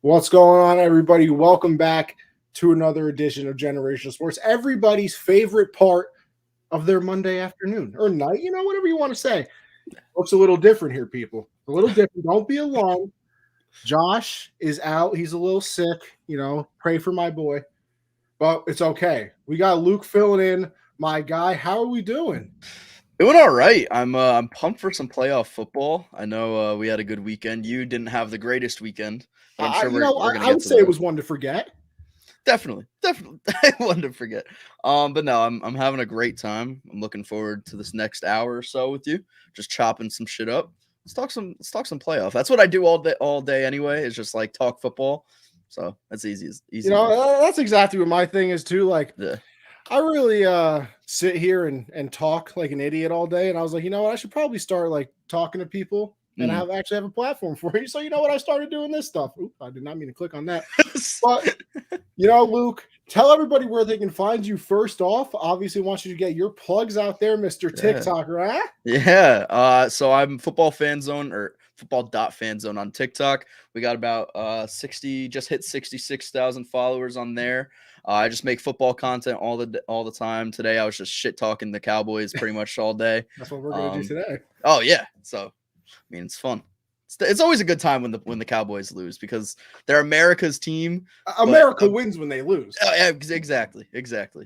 What's going on, everybody? Welcome back to another edition of Generational Sports. Everybody's favorite part of their Monday afternoon or night, whatever you want to say. Looks a little different here, people. A little different. Don't be alarmed. Josh is out. He's a little sick. Pray for my boy. But it's okay. We got Luke filling in. My guy, how are we doing? Doing all right. I'm pumped for some playoff football. I know we had a good weekend. You didn't have the greatest weekend, but I'm I, sure you we're know, we're I, gonna I get would to say it that. was one to forget. Definitely. I wanted to forget. But no, I'm having a great time. I'm looking forward to this next hour or so with you, just chopping some shit up. Let's talk some playoff. That's what I do all day anyway. Is just like talk football. So that's easy enough. That's exactly what my thing is too. Like, Yeah. I really sit here and talk like an idiot all day, and I was like, you know what, I should probably start like talking to people and Mm. have a platform for you. So you know what, I started doing this stuff. Oop, I did not mean to click on that. But Luke, tell everybody where they can find you first off. Obviously, want you to get your plugs out there, Mr. Yeah. TikToker, huh? Yeah. So I'm football fan zone or football.fanzone on TikTok. We got about 60, just hit 66,000 followers on there. I just make football content all the time. Today I was just shit talking the Cowboys pretty much all day. That's what we're gonna do Um, today. oh yeah. So it's fun. It's always a good time when the Cowboys lose because they're America's team, but America wins when they lose. yeah, exactly,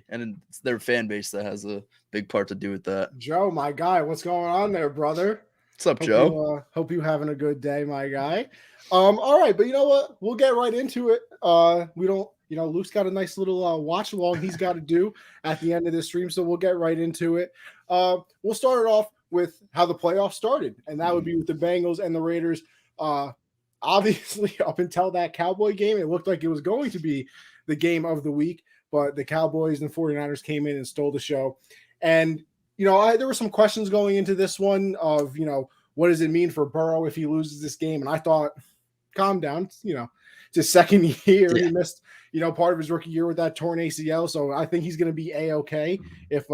and it's their fan base that has a big part to do with that. Joe, my guy, what's going on there, brother? What's up, Joe? Hope you having a good day, my guy. All right, but you know what? We'll get right into it. We don't, Luke's got a nice little watch along he's got to do at the end of this stream, so we'll get right into it. We'll start it off with how the playoffs started, and that would be with the Bengals and the Raiders. Obviously, up until that Cowboy game, it looked like it was going to be the game of the week, but the Cowboys and 49ers came in and stole the show. And there were some questions going into this one of, what does it mean for Burrow if he loses this game? And I thought, calm down. It's his second year. Yeah. He missed, part of his rookie year with that torn ACL. So I think he's going to be A-okay if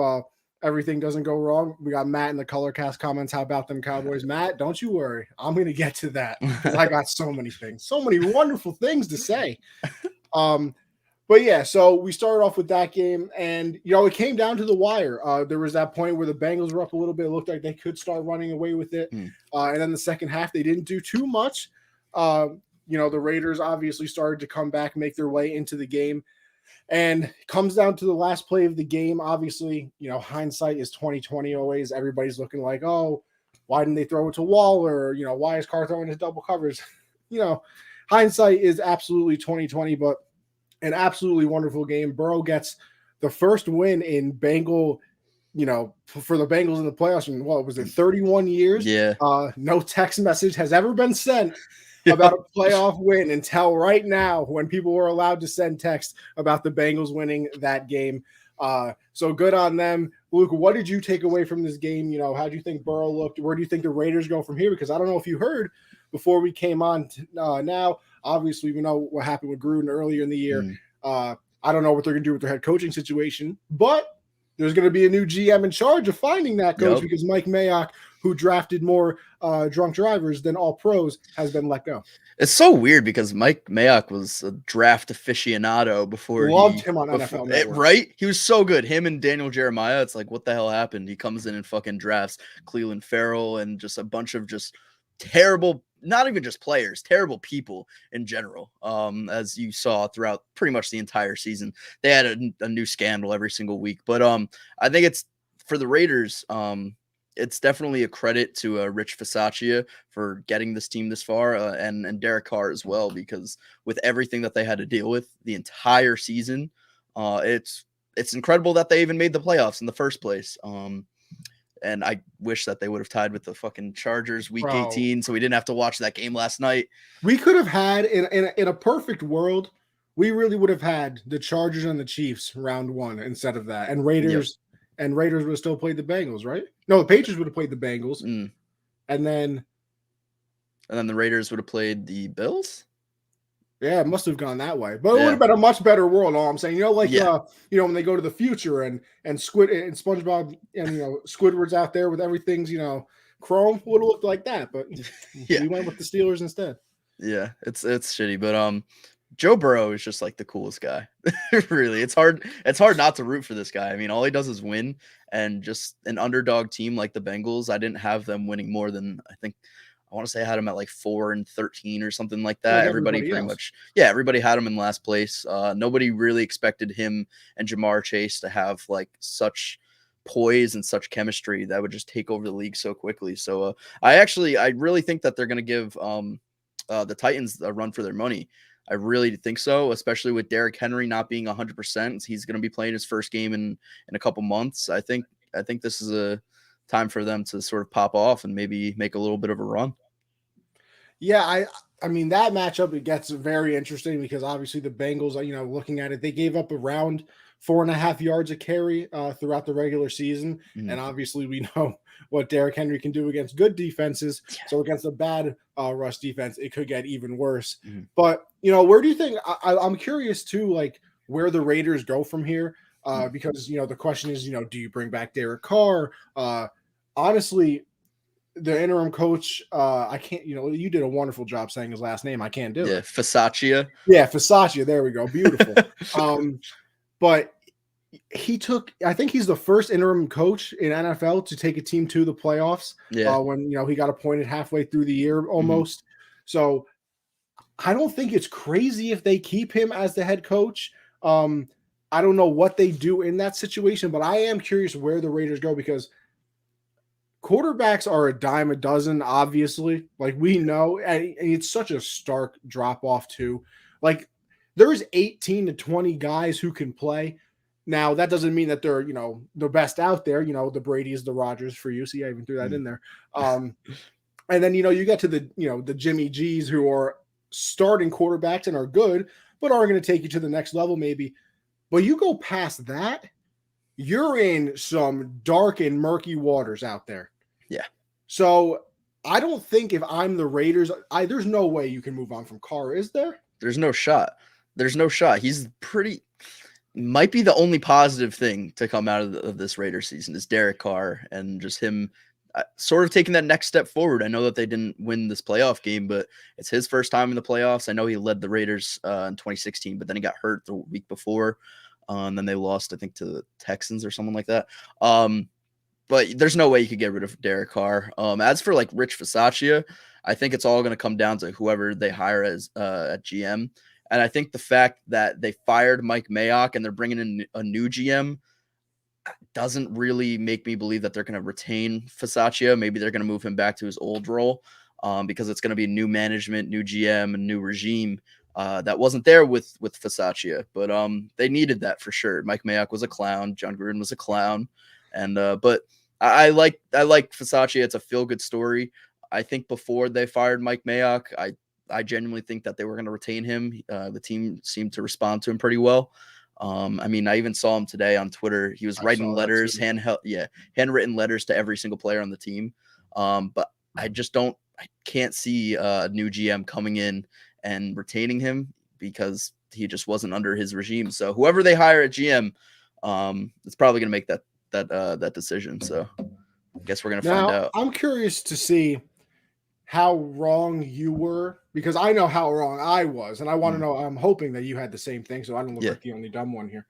everything doesn't go wrong. We got Matt in the Color Cast comments. How about them Cowboys? Matt, don't you worry. I'm going to get to that because I got so many things, so many wonderful things to say. But yeah, so we started off with that game, and it came down to the wire. There was that point where the Bengals were up a little bit. It looked like they could start running away with it, and then the second half they didn't do too much. The Raiders obviously started to come back, make their way into the game, and it comes down to the last play of the game. Obviously, hindsight is 2020 always. Everybody's looking like, oh, why didn't they throw it to Waller? Why is Carr throwing his double covers? Hindsight is absolutely 2020, but an absolutely wonderful game. Burrow gets the first win in Bengal, for the Bengals in the playoffs in what was it, 31 years? Yeah. No text message has ever been sent about a playoff win until right now when people were allowed to send text about the Bengals winning that game. So good on them. Luke, what did you take away from this game? How do you think Burrow looked? Where do you think the Raiders go from here? Because I don't know if you heard before we came on now. Obviously, we know what happened with Gruden earlier in the year. I don't know what they're going to do with their head coaching situation, but there's going to be a new GM in charge of finding that coach because Mike Mayock, who drafted more drunk drivers than all pros, has been let go. It's so weird because Mike Mayock was a draft aficionado before Loved him on NFL Network. Right? He was so good. Him and Daniel Jeremiah, it's like, what the hell happened? He comes in and fucking drafts Cleveland Farrell and just a bunch of just terrible, not even just players, terrible people in general. As you saw throughout pretty much the entire season, they had a new scandal every single week. But I think it's for the Raiders. It's definitely a credit to Rich Bisaccia for getting this team this far, and Derek Carr as well, because with everything that they had to deal with the entire season, it's incredible that they even made the playoffs in the first place. And I wish that they would have tied with the fucking Chargers week 18, so we didn't have to watch that game last night. We could have had, in a perfect world, we really would have had the Chargers and the Chiefs round one instead of that. And Raiders would have still played the Bengals, right? No, the Patriots would have played the Bengals. And then the Raiders would have played the Bills? Yeah, it must have gone that way. But it would have been a much better world, all I'm saying. When they go to the future and Squid and SpongeBob and Squidward's out there with everything's, chrome, would have looked like that. But we went with the Steelers instead. Yeah, it's shitty, but Joe Burrow is just like the coolest guy. Really, it's hard not to root for this guy. I mean, all he does is win, and just an underdog team like the Bengals. I didn't have them winning more than I want to say I had them at like 4-13 or something like that. Like Everybody everybody pretty else. much, yeah, everybody had him in last place. Nobody really expected him and Jamar Chase to have like such poise and such chemistry that would just take over the league so quickly. So I really think that they're going to give the Titans a run for their money. I really think so, especially with Derrick Henry not being 100%. He's going to be playing his first game in a couple months. I think this is a time for them to sort of pop off and maybe make a little bit of a run. Yeah, I mean that matchup, it gets very interesting because obviously the Bengals, looking at it, they gave up around 4.5 yards a carry throughout the regular season, and obviously we know what Derrick Henry can do against good defenses. So against a bad rush defense, it could get even worse. Mm-hmm. But where do you think? I'm curious too, like where the Raiders go from here, because the question is, do you bring back Derek Carr? Honestly, the interim coach, I can't, you did a wonderful job saying his last name. I can't do it. Fasaccia. Yeah, Fasaccia. There we go. Beautiful. But I think he's the first interim coach in NFL to take a team to the playoffs. Yeah. When, he got appointed halfway through the year almost. So I don't think it's crazy if they keep him as the head coach. I don't know what they do in that situation, but I am curious where the Raiders go because quarterbacks are a dime a dozen, obviously. Like we know, and it's such a stark drop off too. Like there's 18 to 20 guys who can play. Now that doesn't mean that they're the best out there. The Brady's, the Rodgers for you. See, I even threw that in there. And then you get to the Jimmy G's who are starting quarterbacks and are good, but are going to take you to the next level maybe. But you go past that, you're in some dark and murky waters out there. Yeah. So I don't think if I'm the Raiders, there's no way you can move on from Carr, is there? There's no shot. He's might be the only positive thing to come out of this Raiders season is Derek Carr and just him sort of taking that next step forward. I know that they didn't win this playoff game, but it's his first time in the playoffs. I know he led the Raiders in 2016, but then he got hurt the week before. And then they lost, I think, to the Texans or something like that. But there's no way you could get rid of Derek Carr. As for like Rich Fasaccia, I think it's all going to come down to whoever they hire as at GM. And I think the fact that they fired Mike Mayock and they're bringing in a new GM doesn't really make me believe that they're going to retain Fasaccia. Maybe they're going to move him back to his old role because it's going to be new management, new GM, and new regime. That wasn't there with Fasaccia, but they needed that for sure. Mike Mayock was a clown. John Gruden was a clown. And but I like Fasaccia. It's a feel-good story. I think before they fired Mike Mayock, I genuinely think that they were going to retain him. The team seemed to respond to him pretty well. I mean, I even saw him today on Twitter. He was writing letters, handwritten letters to every single player on the team. But I can't see a new GM coming in and retaining him because he just wasn't under his regime. So whoever they hire at GM, it's probably going to make that decision. So I guess we're going to find out. I'm curious to see how wrong you were because I know how wrong I was, and I want to know. I'm hoping that you had the same thing, so I don't look like the only dumb one here.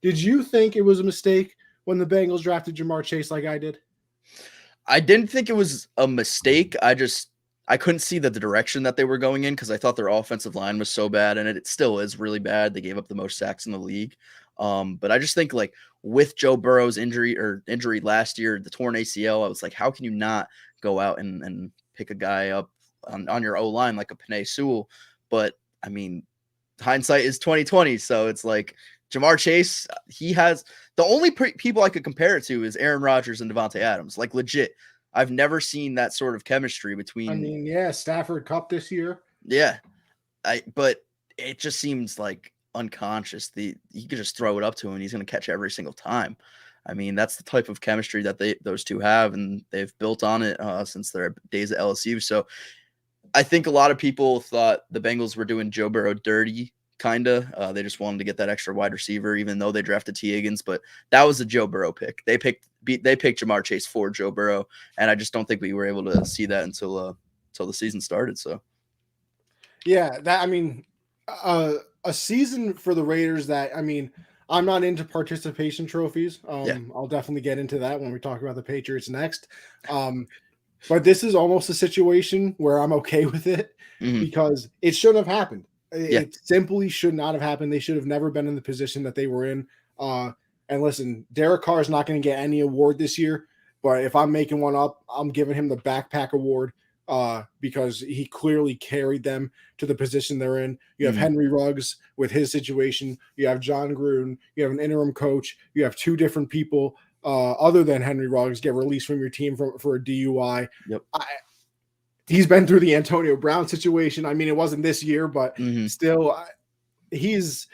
Did you think it was a mistake when the Bengals drafted Jamar Chase like I did? I didn't think it was a mistake. I couldn't see the direction that they were going in because I thought their offensive line was so bad, and it still is really bad. They gave up the most sacks in the league. But I just think like with Joe Burrow's injury last year, the torn ACL, I was like, how can you not go out and pick a guy up on your O-line like a Penei Sewell? But I mean, hindsight is 2020. So it's like Jamar Chase, he has the only people I could compare it to is Aaron Rodgers and Devontae Adams. Like legit. I've never seen that sort of chemistry between. I mean, Stafford Cup this year. Yeah. But it just seems like unconscious. You could just throw it up to him and he's going to catch every single time. I mean, that's the type of chemistry that those two have, and they've built on it since their days at LSU. So I think a lot of people thought the Bengals were doing Joe Burrow dirty, kind of. They just wanted to get that extra wide receiver, even though they drafted T. Higgins. But that was a Joe Burrow pick. They picked Jamar Chase for Joe Burrow, and I just don't think we were able to see that until the season started. So Yeah, a season for the Raiders that I'm not into participation trophies. Yeah. I'll definitely get into that when we talk about the Patriots next. But this is almost a situation where I'm okay with it Mhm. because it shouldn't have happened. Yeah. It simply should not have happened. They should have never been in the position that they were in. And listen, Derek Carr is not going to get any award this year, but if I'm making one up, I'm giving him the backpack award because he clearly carried them to the position they're in. You have Henry Ruggs with his situation. You have John Gruden. You have an interim coach. You have two different people other than Henry Ruggs get released from your team for a DUI. Yep. He's been through the Antonio Brown situation. I mean, it wasn't this year, but still, he's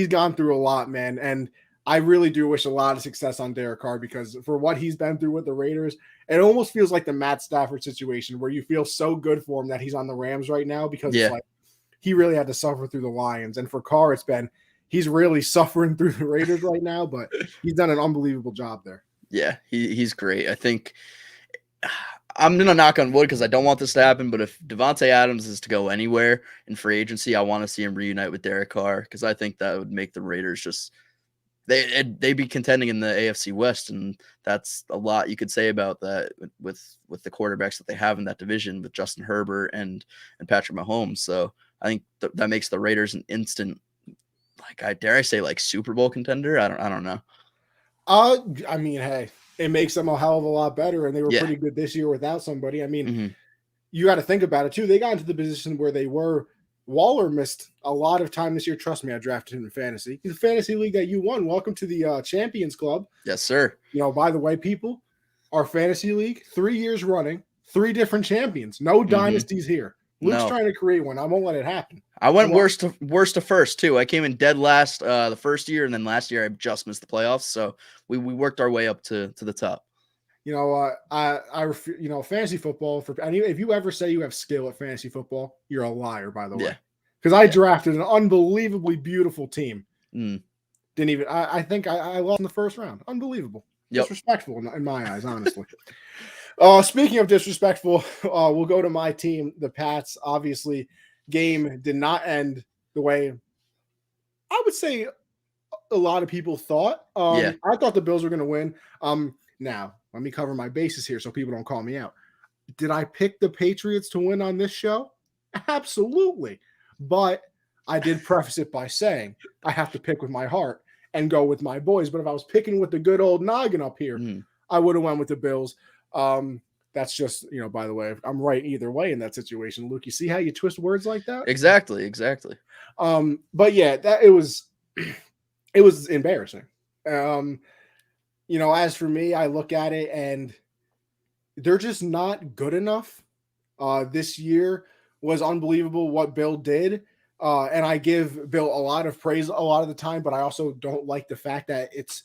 gone through a lot, man. And I really do wish a lot of success on Derek Carr because for what he's been through with the Raiders, it almost feels like the Matt Stafford situation where you feel so good for him that he's on the Rams right now because it's like he really had to suffer through the Lions. And for Carr, he's really suffering through the Raiders right now, but he's done an unbelievable job there. Yeah, he's great. I think I'm going to knock on wood because I don't want this to happen, but if Devontae Adams is to go anywhere in free agency, I want to see him reunite with Derek Carr because I think that would make the Raiders just they'd be contending in the AFC West, and that's a lot you could say about that with the quarterbacks that they have in that division with Justin Herbert and Patrick Mahomes. So I think that makes the Raiders an instant, like dare I say, like Super Bowl contender. I don't know. I mean, hey, it makes them a hell of a lot better, and they were pretty good this year without somebody. I mean, you got to think about it too. They got into the position where they were. Waller missed a lot of time this year. Trust me, I drafted him in fantasy. The fantasy league that you won. Welcome to the Champions Club. Yes, sir. By the way, people, our fantasy league, 3 years running, 3 different champions. No dynasties here. Luke's trying to create one. I won't let it happen. I went worst to first too. I came in dead last the first year, and then last year I just missed the playoffs. So we worked our way up to the top. Fantasy football if you ever say you have skill at fantasy football, you're a liar, by the way. Because I drafted an unbelievably beautiful team. Didn't even, I think I lost in the first round. Unbelievable. Disrespectful in my eyes, honestly. Speaking of disrespectful, we'll go to my team, the Pats. Obviously, game did not end the way I would say a lot of people thought. I thought the Bills were going to win. Now, let me cover my bases here so people don't call me out. Did I pick the Patriots to win on this show? Absolutely. But I did preface it by saying I have to pick with my heart and go with my boys. But if I was picking with the good old noggin up here, I would have went with the Bills. That's just, by the way, I'm right either way in that situation. Luke, you see how you twist words like that? Exactly. But yeah, it was embarrassing. As for me, I look at it and they're just not good enough. This year was unbelievable what Bill did. And I give Bill a lot of praise a lot of the time, but I also don't like the fact that it's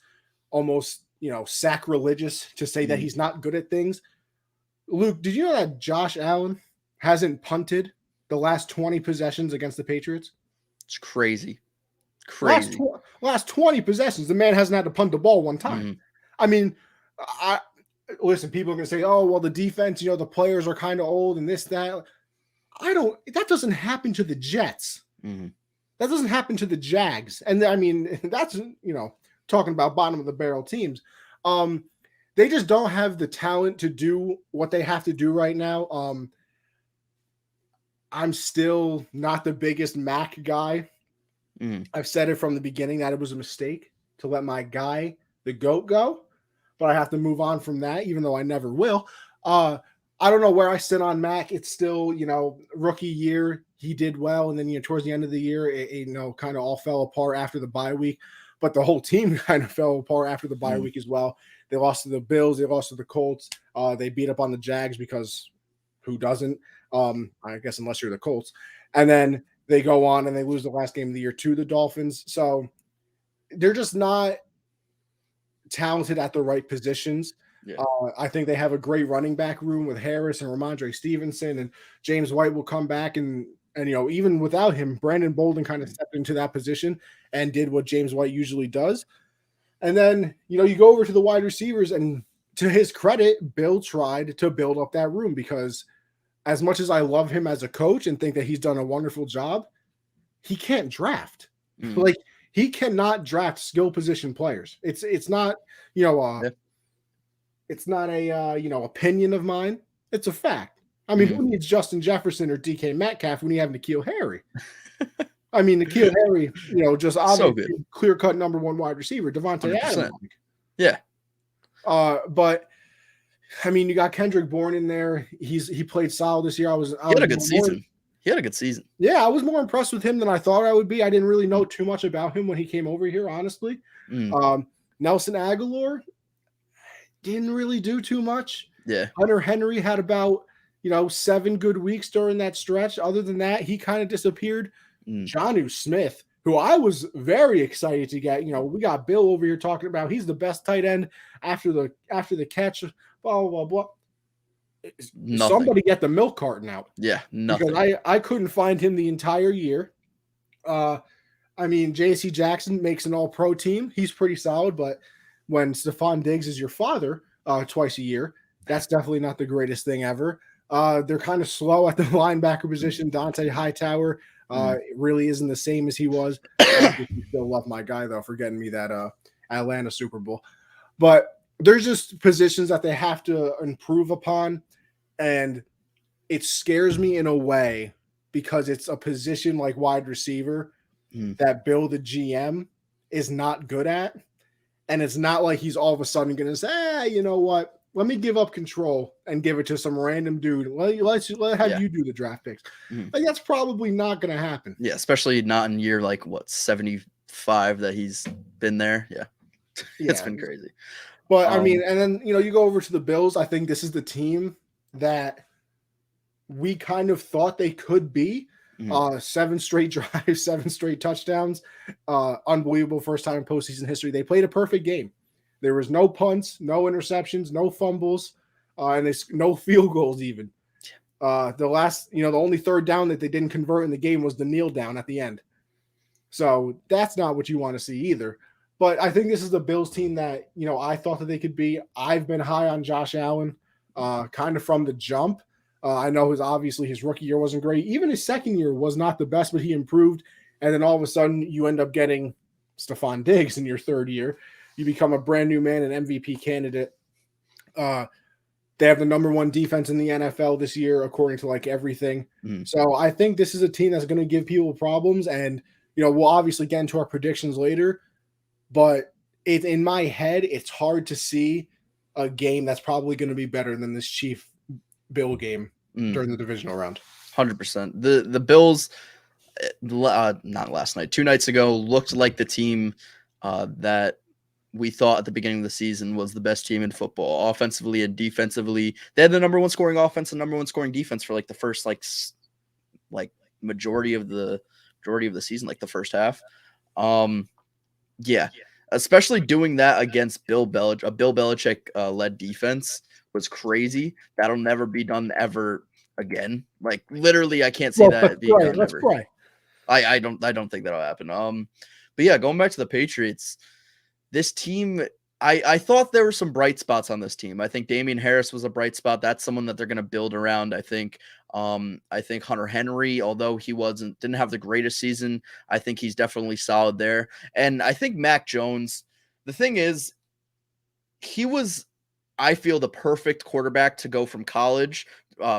almost, sacrilegious to say that he's not good at things. Luke, did you know that Josh Allen hasn't punted the last 20 possessions against the Patriots? It's crazy. Last 20 possessions, the man hasn't had to punt the ball one time. I mean, listen, people are going to say, oh, well, the defense, the players are kind of old and this, that. That doesn't happen to the Jets. That doesn't happen to the Jags. And I mean, that's, talking about bottom of the barrel teams. They just don't have the talent to do what they have to do right now. I'm still not the biggest Mac guy. I've said it from the beginning that it was a mistake to let my guy, the GOAT, go, but I have to move on from that, even though I never will. I don't know where I sit on Mac. It's still, rookie year. He did well. And then, towards the end of the year, it kind of all fell apart after the bye week. But the whole team kind of fell apart after the bye week as well. They lost to the Bills. They lost to the Colts. They beat up on the Jags because who doesn't? I guess unless you're the Colts. And then they go on and they lose the last game of the year to the Dolphins. So they're just not talented at the right positions. I think they have a great running back room with Harris and Ramondre Stevenson, and James White will come back and even without him, Brandon Bolden kind of stepped into that position and did what James White usually does. And then, you go over to the wide receivers, and to his credit, Bill tried to build up that room because as much as I love him as a coach and think that he's done a wonderful job, he can't draft. Like he cannot draft skill position players. It's not, you know, it's not a opinion of mine. It's a fact. I mean, who needs Justin Jefferson or DK Metcalf when you have N'Keal Harry? I mean, N'Keal Harry, just obviously so clear-cut number one wide receiver, Devontae 100%. Adams. Yeah. But I mean, you got Kendrick Bourne in there. He played solid this year. He had a good season. Yeah, I was more impressed with him than I thought I would be. I didn't really know too much about him when he came over here, honestly. Nelson Aguilar didn't really do too much. Yeah. Hunter Henry had about 7 good weeks during that stretch. Other than that, he kind of disappeared. Jonnu Smith, who I was very excited to get. We got Bill over here talking about he's the best tight end after the catch. Blah blah blah. Nothing. Somebody get the milk carton out. Yeah, nothing. Because I couldn't find him the entire year. I mean, J.C. Jackson makes an all-pro team. He's pretty solid, but when Stephon Diggs is your father twice a year, that's definitely not the greatest thing ever. They're kind of slow at the linebacker position. Dante Hightower really isn't the same as he was. I still love my guy, though, for getting me that Atlanta Super Bowl. But there's just positions that they have to improve upon, and it scares me in a way because it's a position like wide receiver that Bill, the GM, is not good at. And it's not like he's all of a sudden going to say, you know what? Let me give up control and give it to some random dude. Let's have you do the draft picks. Like, that's probably not going to happen. Yeah, especially not in year 75 that he's been there. Yeah. It's been crazy. But I mean, and then you go over to the Bills. I think this is the team that we kind of thought they could be. 7 straight drives, 7 straight touchdowns. Unbelievable first time in postseason history. They played a perfect game. There was no punts, no interceptions, no fumbles, and there's no field goals even. The only third down that they didn't convert in the game was the kneel down at the end. So that's not what you want to see either. But I think this is the Bills team that, I thought that they could be. I've been high on Josh Allen kind of from the jump. I know obviously his rookie year wasn't great. Even his second year was not the best, but he improved. And then all of a sudden you end up getting Stephon Diggs in your third year. You become a brand new man, an MVP candidate. They have the number 1 defense in the NFL this year, according to everything. So I think this is a team that's going to give people problems. And, we'll obviously get into our predictions later. But in my head, it's hard to see a game that's probably going to be better than this Chief Bill game during the divisional round. 100%. The Bills, not last night, 2 nights ago, looked like the team that we thought at the beginning of the season was the best team in football, offensively and defensively. They had the number 1 scoring offense and number 1 scoring defense for the first majority of the season, the first half. Yeah, especially doing that against a Bill Belichick led defense was crazy. That'll never be done ever again. Literally, I can't see that being done Let's ever. pray. I don't think that'll happen. But yeah, going back to the Patriots, this team, I thought there were some bright spots on this team. I think Damian Harris was a bright spot. That's someone that they're going to build around. I think Hunter Henry, although he didn't have the greatest season, I think he's definitely solid there. And I think Mac Jones, the thing is, he was, I feel, the perfect quarterback to go from college,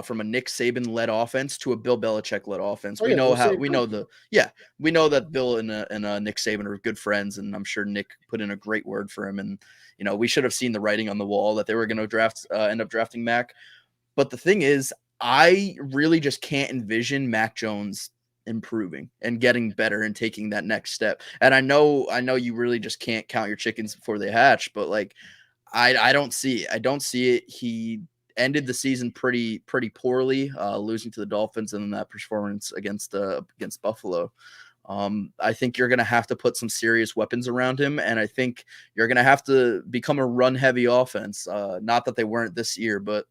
from a Nick Saban-led offense to a Bill Belichick-led offense. We know that Bill and Nick Saban are good friends, and I'm sure Nick put in a great word for him. And we should have seen the writing on the wall that they were going to end up drafting Mac. But the thing is, I really just can't envision Mac Jones improving and getting better and taking that next step. And I know you really just can't count your chickens before they hatch, but I don't see it. I don't see it. He ended the season pretty poorly, losing to the Dolphins and then that performance against Buffalo. I think you're going to have to put some serious weapons around him, and I think you're going to have to become a run-heavy offense. Not that they weren't this year, but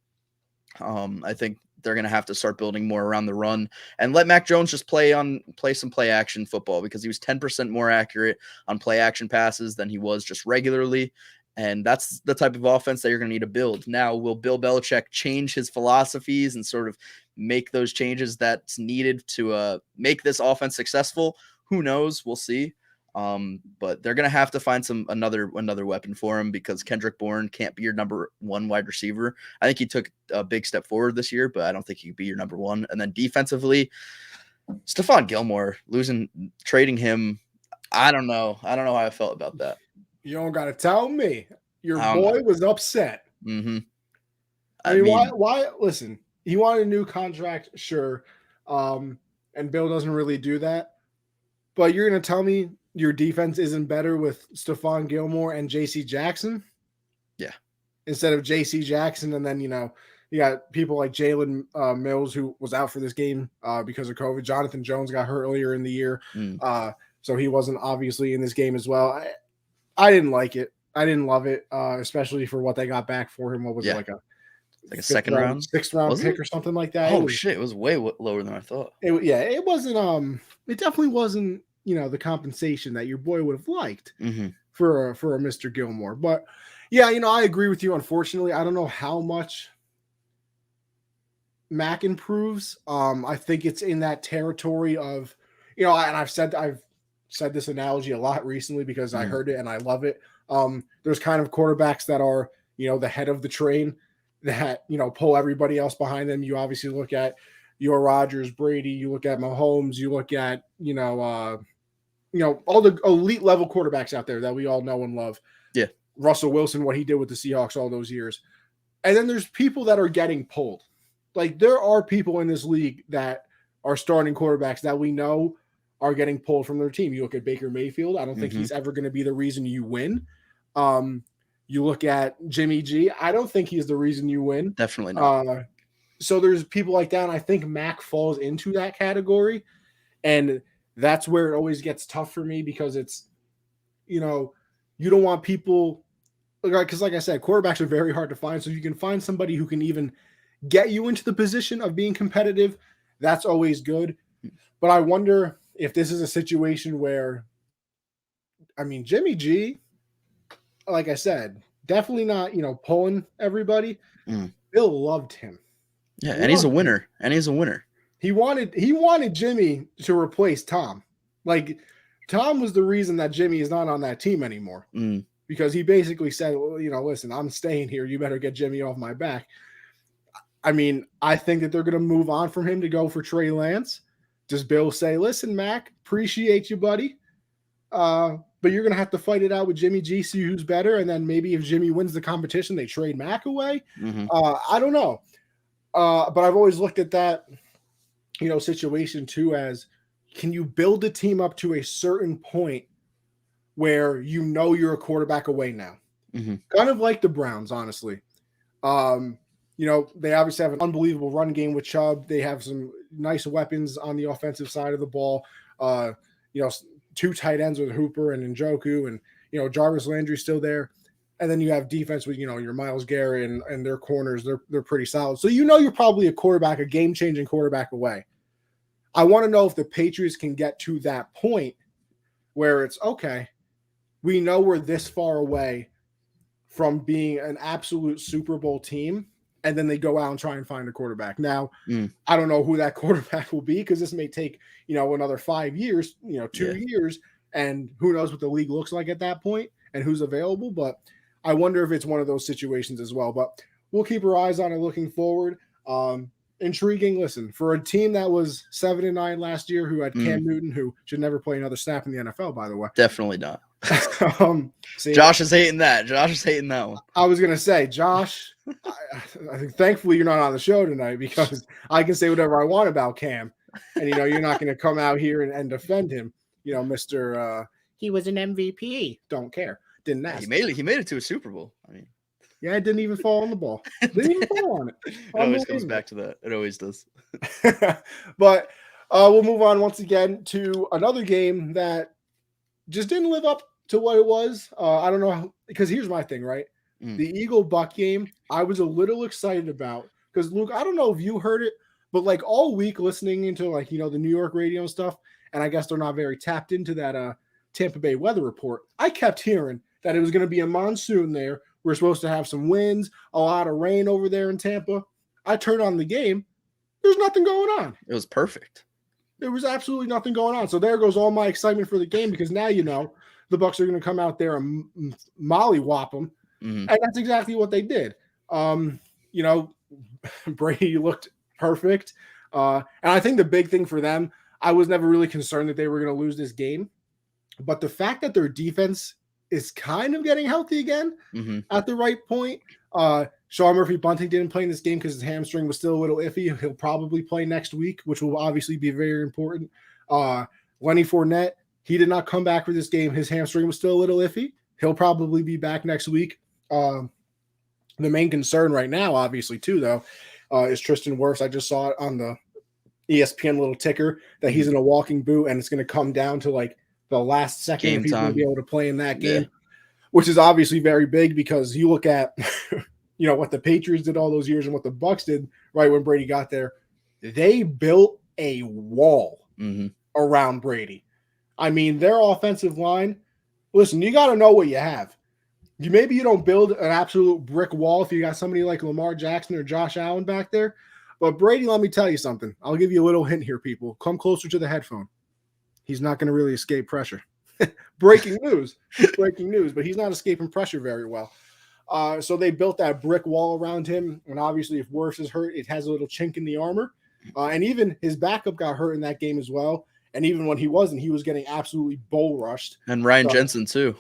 I think they're going to have to start building more around the run and let Mac Jones just play some play action football, because he was 10% more accurate on play action passes than he was just regularly. And that's the type of offense that you're going to need to build. Now, will Bill Belichick change his philosophies and sort of make those changes that's needed to make this offense successful? Who knows? We'll see. But they're going to have to find another weapon for him, because Kendrick Bourne can't be your number one wide receiver. I think he took a big step forward this year, but I don't think he could be your number one. And then defensively, Stephon Gilmore, trading him, I don't know. I don't know how I felt about that. You don't got to tell me. Your boy was upset. Mm-hmm. I mean, why? Listen, he wanted a new contract, sure. And Bill doesn't really do that. But you're going to tell me your defense isn't better with Stephon Gilmore and J.C. Jackson? Yeah. Instead of J.C. Jackson, and then, you got people like Jalen Mills, who was out for this game because of COVID. Jonathan Jones got hurt earlier in the year. So he wasn't obviously in this game as well. I didn't like it. I didn't love it, especially for what they got back for him. What was it, like a second round, sixth round pick or something like that? Oh, shit. It was way lower than I thought. It wasn't, it definitely wasn't, the compensation that your boy would have liked for a Mr. Gilmore. But yeah, I agree with you. Unfortunately, I don't know how much Mac improves. I think it's in that territory of, and I've said this analogy a lot recently because I heard it and I love it. There's kind of quarterbacks that are, the head of the train that, pull everybody else behind them. You obviously look at your Rodgers, Brady, you look at Mahomes, you look at, all the elite level quarterbacks out there that we all know and love. Yeah. Russell Wilson, what he did with the Seahawks all those years. And then there's people that are getting pulled. Like, there are people in this league that are starting quarterbacks that we know are getting pulled from their team. You look at Baker Mayfield. I don't think he's ever going to be the reason you win. You look at Jimmy G. I don't think he's the reason you win. Definitely not. So there's people like that, and I think Mac falls into that category. And that's where it always gets tough for me, because it's, you don't want people – because like I said, quarterbacks are very hard to find. So if you can find somebody who can even get you into the position of being competitive, that's always good. But I wonder – if this is a situation where, Jimmy G, like I said, definitely not, pulling everybody. Bill loved him. Yeah, and he's a winner. He wanted Jimmy to replace Tom. Like, Tom was the reason that Jimmy is not on that team anymore. Because he basically said, well, listen, I'm staying here. You better get Jimmy off my back. I think that they're going to move on from him to go for Trey Lance. Does Bill say, listen, Mac, appreciate you, buddy, but you're going to have to fight it out with Jimmy G, see who's better, and then maybe if Jimmy wins the competition, they trade Mac away? I don't know. But I've always looked at that, situation too as, can you build a team up to a certain point where you're a quarterback away now? Kind of like the Browns, honestly. They obviously have an unbelievable run game with Chubb. They have some nice weapons on the offensive side of the ball. Two tight ends with Hooper and Njoku, and, Jarvis Landry's still there. And then you have defense with, your Myles Garrett and their corners. They're pretty solid. So, you're probably a game-changing quarterback away. I want to know if the Patriots can get to that point where it's, okay, we know we're this far away from being an absolute Super Bowl team, and then they go out and try and find a quarterback. Now, I don't know who that quarterback will be, because this may take, another 5 years, 2 years, and who knows what the league looks like at that point and who's available. But I wonder if it's one of those situations as well. But we'll keep our eyes on it looking forward. Intriguing. Listen, for a team that was 7-9 last year, who had Cam Newton, who should never play another snap in the NFL, by the way. Definitely not. Josh is hating that. Josh is hating that one. I was going to say, Josh, I think thankfully you're not on the show tonight, because I can say whatever I want about Cam. And, you're not going to come out here and defend him. Mr. He was an MVP. Don't care. Didn't ask. He made it to a Super Bowl. Yeah, it didn't even fall on the ball. Didn't even fall on it. It always comes back to that. It always does. But we'll move on once again to another game that just didn't live up to what it was. I don't know, because here's my thing, right? The Eagle-Buck game, I was a little excited about, because, Luke, I don't know if you heard it, but like all week listening into the New York radio and stuff, and I guess they're not very tapped into that Tampa Bay weather report, I kept hearing that it was going to be a monsoon there. We're supposed to have some winds, a lot of rain over there in Tampa. I turned on the game. There's nothing going on. It was perfect. There was absolutely nothing going on. So there goes all my excitement for the game, because now the Bucs are going to come out there and mollywop them, and that's exactly what they did. Brady looked perfect, and I think the big thing for them, I was never really concerned that they were going to lose this game, but the fact that their defense is kind of getting healthy again at the right point. Sean Murphy-Bunting didn't play in this game because his hamstring was still a little iffy. He'll probably play next week, which will obviously be very important. Lenny Fournette, he did not come back for this game. His hamstring was still a little iffy. He'll probably be back next week. The main concern right now, obviously, too, though, is Tristan Wirfs. I just saw it on the ESPN little ticker that he's in a walking boot, and it's going to come down to like the last second if he's going to be able to play in that game, which is obviously very big, because you look at what the Patriots did all those years and what the Bucs did right when Brady got there. They built a wall around Brady. I mean, their offensive line, listen, you got to know what you have. Maybe you don't build an absolute brick wall if you got somebody like Lamar Jackson or Josh Allen back there. But Brady, let me tell you something. I'll give you a little hint here, people. Come closer to the headphone. He's not going to really escape pressure. Breaking news, but he's not escaping pressure very well. So they built that brick wall around him, and obviously if Wirfs is hurt, it has a little chink in the armor. And even his backup got hurt in that game as well. And even when he wasn't, he was getting absolutely bull rushed. And Ryan Jensen too.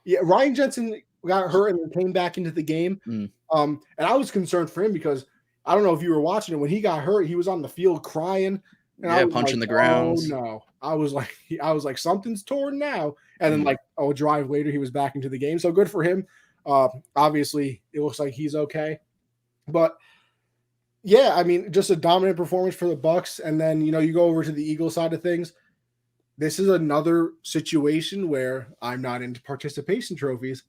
Yeah, Ryan Jensen got hurt and came back into the game. And I was concerned for him, because I don't know if you were watching it. When he got hurt, he was on the field crying. And I was punching like, the ground. Oh no. I was like, something's torn now. And then like a drive later, he was back into the game. So good for him. Obviously, it looks like he's okay. But yeah, I mean, just a dominant performance for the Bucs. And then, you go over to the Eagles side of things. This is another situation where I'm not into participation trophies,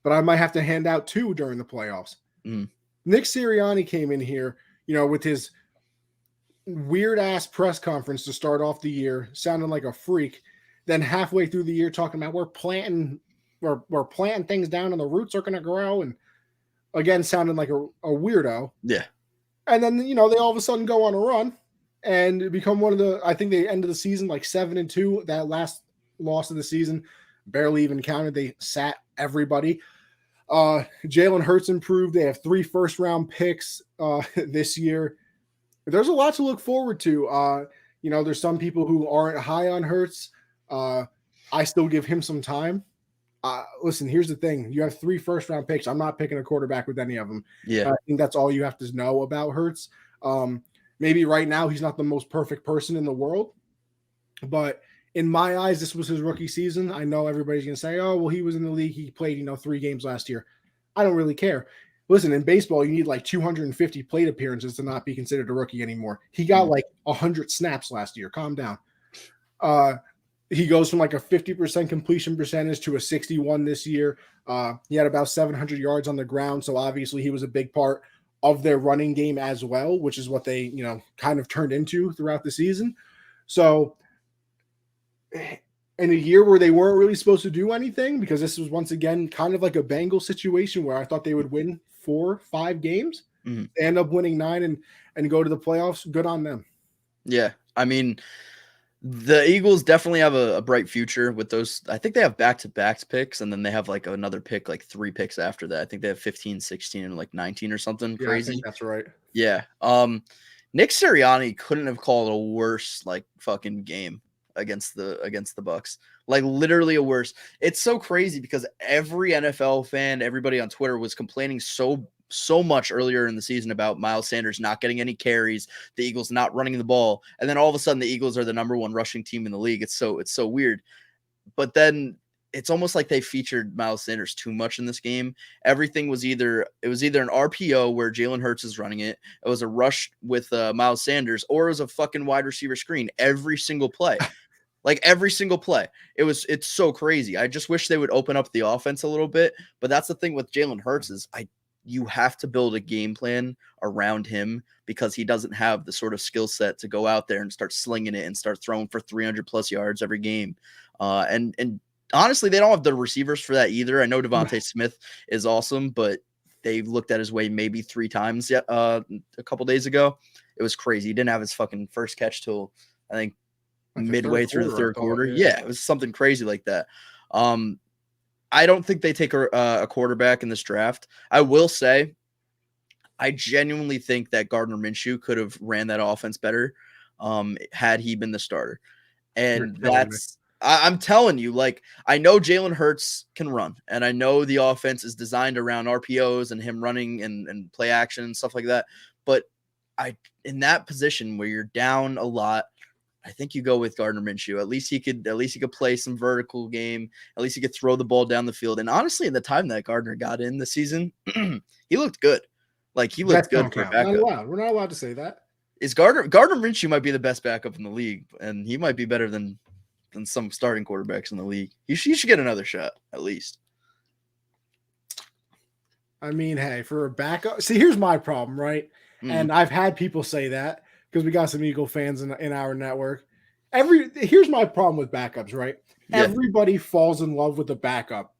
but I might have to hand out 2 during the playoffs. Nick Sirianni came in here, with his weird-ass press conference to start off the year, sounding like a freak. Then halfway through the year talking about we're planting things down and the roots are going to grow, and again sounding like a weirdo. Yeah. And then they all of a sudden go on a run and become one of the, I think they ended the season like 7-2. That last loss of the season barely even counted. They sat everybody. Jalen Hurts improved. They have 3 first-round picks this year. There's a lot to look forward to. There's some people who aren't high on Hurts. I still give him some time. Listen, here's the thing. You have 3 first-round picks. I'm not picking a quarterback with any of them. Yeah. I think that's all you have to know about Hurts. Maybe right now he's not the most perfect person in the world, but in my eyes, this was his rookie season. I know everybody's going to say, oh, well, he was in the league. He played, 3 games last year. I don't really care. Listen, in baseball, you need like 250 plate appearances to not be considered a rookie anymore. He got like 100 snaps last year. Calm down. He goes from like a 50% completion percentage to a 61 this year. He had about 700 yards on the ground. So obviously he was a big part of their running game as well, which is what they, kind of turned into throughout the season. So in a year where they weren't really supposed to do anything, because this was once again kind of like a Bengals situation where I thought they would win 4-5 games, they end up winning 9 and go to the playoffs. Good on them. Yeah. I mean, the Eagles definitely have a bright future with those. I think they have back-to-back picks, and then they have like another pick, like 3 picks after that. I think they have 15, 16, and like 19 or something crazy. I think that's right. Yeah. Nick Sirianni couldn't have called a worse like fucking game against the Bucs. Like literally a worse. It's so crazy because every NFL fan, everybody on Twitter was complaining so much earlier in the season about Miles Sanders not getting any carries, the Eagles not running the ball, and then all of a sudden the Eagles are the number 1 rushing team in the league. It's so weird. But then it's almost like they featured Miles Sanders too much in this game. Everything was either an RPO where Jalen Hurts is running it, it was a rush with Miles Sanders, or it was a fucking wide receiver screen every single play. Like every single play. It's so crazy. I just wish they would open up the offense a little bit. But that's the thing with Jalen Hurts is you have to build a game plan around him, because he doesn't have the sort of skill set to go out there and start slinging it and start throwing for 300 plus yards every game. And honestly, they don't have the receivers for that either. I know Devontae Smith is awesome, but they looked at his way maybe 3 times yet a couple days ago. It was crazy. He didn't have his fucking first catch till I think Like midway through the third quarter. yeah. Yeah, it was something crazy like that. I don't think they take a quarterback in this draft. I will say, I genuinely think that Gardner Minshew could have ran that offense better had he been the starter. And I'm telling you, like, I know Jalen Hurts can run, and I know the offense is designed around RPOs and him running and play action and stuff like that. But in that position where you're down a lot, I think you go with Gardner Minshew. At least he could play some vertical game. At least he could throw the ball down the field. And honestly, in the time that Gardner got in the season, he looked good. Like, he looked good for a backup. We're not allowed to say that. Is Gardner Minshew might be the best backup in the league, and he might be better than some starting quarterbacks in the league. He should get another shot at least. I mean, hey, for a backup, see, here's my problem, right? And I've had people say that because we got some Eagle fans in our network. Here's my problem with backups, right? Yeah. Everybody falls in love with the backup.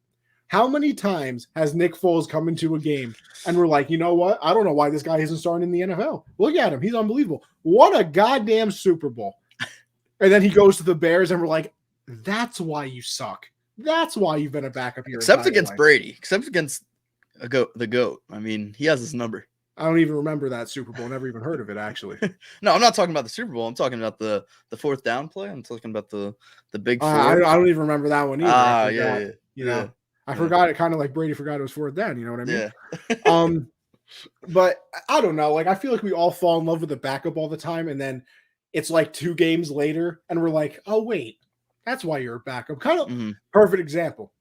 How many times has Nick Foles come into a game and we're like, you know what? I don't know why this guy isn't starting in the NFL. Look at him. He's unbelievable. What a goddamn Super Bowl. And then he goes to the Bears and we're like, that's why you suck. That's why you've been a backup here. Except against Brady. Except against the GOAT. I mean, he has his number. I don't even remember that Super Bowl. Never even heard of it, actually. No, I'm not talking about the Super Bowl. I'm talking about the fourth down play. I'm talking about the big four. I don't even remember that one either. Yeah. You know, I forgot it, kind of like Brady forgot it was fourth down. You know what I mean? Yeah. But I don't know. Like, I feel like we all fall in love with the backup all the time, and then it's like 2 games later, and we're like, oh wait, that's why you're a backup. Kind of perfect example.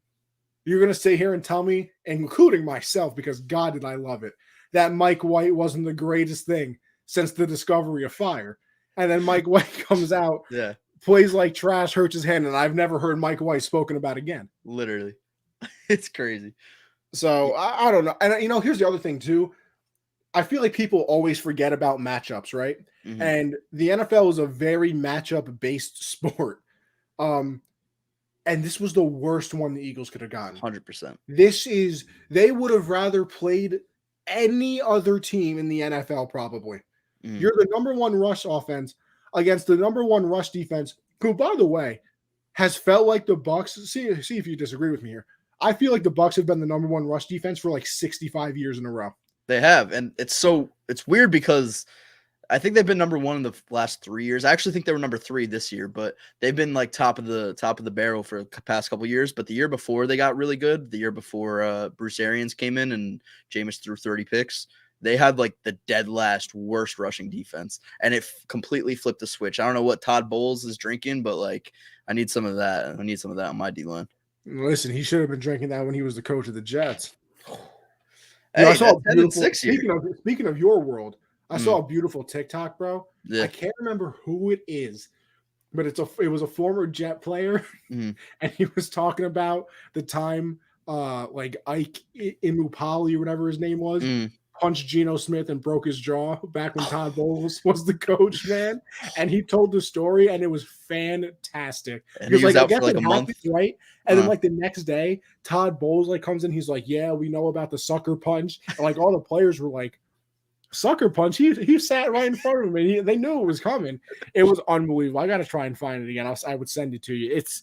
You're gonna sit here and tell me, including myself, because God did I love it, that Mike White wasn't the greatest thing since the discovery of fire. And then Mike White comes out, plays like trash, hurts his hand, and I've never heard Mike White spoken about again. Literally. It's crazy. So I don't know. And, you know, here's the other thing, too. I feel like people always forget about matchups, right? And the NFL is a very matchup-based sport. And this was the worst one the Eagles could have gotten. 100%. They would have rather played any other team in the NFL, probably. You're the number 1 rush offense against the number 1 rush defense, who, by the way, has felt like the Bucs. See if you disagree with me here. I feel like the Bucs have been the number 1 rush defense for like 65 years in a row. They have, and it's weird because I think they've been number 1 in the last 3 years. I actually think they were number 3 this year, but they've been like top of the barrel for the past couple of years. But the year before they got really good, the year before Bruce Arians came in and Jameis threw 30 picks, they had like the dead last worst rushing defense, and it completely flipped the switch. I don't know what Todd Bowles is drinking, but like I need some of that. I need some of that on my D line. Listen, he should have been drinking that when he was the coach of the Jets. Hey, I saw speaking of your world, I saw a beautiful TikTok, bro. I can't remember who it is, but it was a former Jet player, and he was talking about the time like Ike Imupali or whatever his name was punched Geno Smith and broke his jaw back when Todd Bowles was the coach, man. And he told the story, and it was fantastic. And he was out for like a month, right? And then like the next day, Todd Bowles like comes in, he's like, "Yeah, we know about the sucker punch." And like all the players were like, "Sucker punch?" He sat right in front of him, and they knew it was coming. It was unbelievable. I got to try and find it again. I would send it to you. It's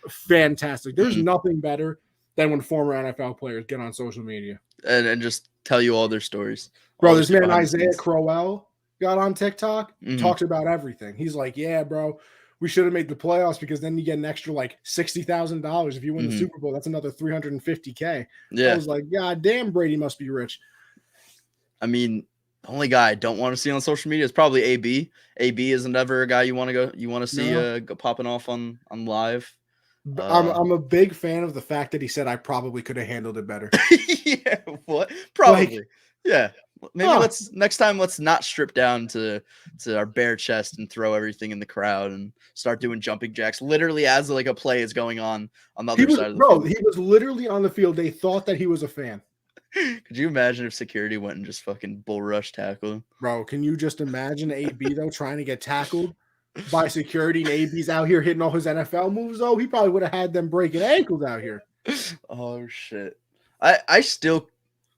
fantastic. There's nothing better than when former NFL players get on social media and just tell you all their stories. Bro, this man Isaiah Crowell got on TikTok, talks about everything. He's like, "Yeah, bro, we should have made the playoffs because then you get an extra like $60,000 if you win the Super Bowl. That's another $350K." Yeah, I was like, "God damn, Brady must be rich." I mean, the only guy I don't want to see on social media is probably AB. AB isn't ever a guy you want to see go popping off on live. I'm a big fan of the fact that he said I probably could have handled it better. Yeah, what? Probably. Yeah. Maybe next time let's not strip down to our bare chest and throw everything in the crowd and start doing jumping jacks literally as like a play is going on the other side of the field. He was literally on the field. They thought that he was a fan. Could you imagine if security went and just fucking bull rush tackle him? Bro, can you just imagine AB though trying to get tackled? by security, and AB's out here hitting all his NFL moves, though, he probably would have had them breaking ankles out here. Oh shit. I still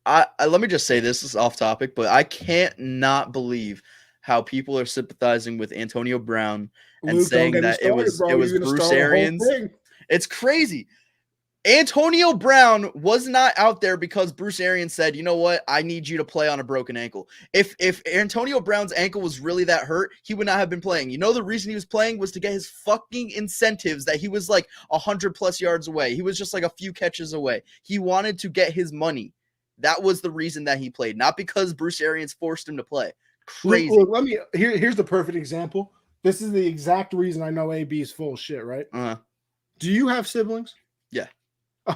let me just say this is off topic, but I can't not believe how people are sympathizing with Antonio Brown and Luke, don't saying get me that started, bro. it was You're gonna Bruce start a whole Arians. thing. It's crazy. Antonio Brown was not out there because Bruce Arians said, "You know what? I need you to play on a broken ankle." If Antonio Brown's ankle was really that hurt, he would not have been playing. You know, the reason he was playing was to get his fucking incentives that he was like 100+ yards away. He was just like a few catches away. He wanted to get his money. That was the reason that he played, not because Bruce Arians forced him to play. Crazy. Look, let me here's the perfect example. This is the exact reason I know AB is full of shit, right? Do you have siblings? Yeah.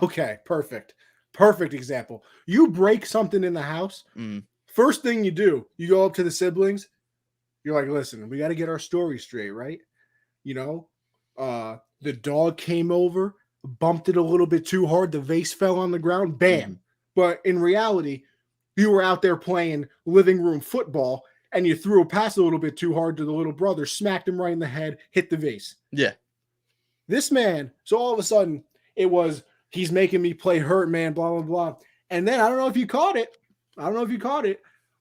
Okay, perfect. Perfect example. You break something in the house. First thing you do, you go up to the siblings. You're like, listen, we got to get our story straight, right? You know, the dog came over, bumped it a little bit too hard. The vase fell on the ground. Bam. But in reality, you were out there playing living room football and you threw a pass a little bit too hard to the little brother, smacked him right in the head, hit the vase. Yeah. This man, so all of a sudden, it was, he's making me play hurt, man, blah, blah, blah. And then I don't know if you caught it.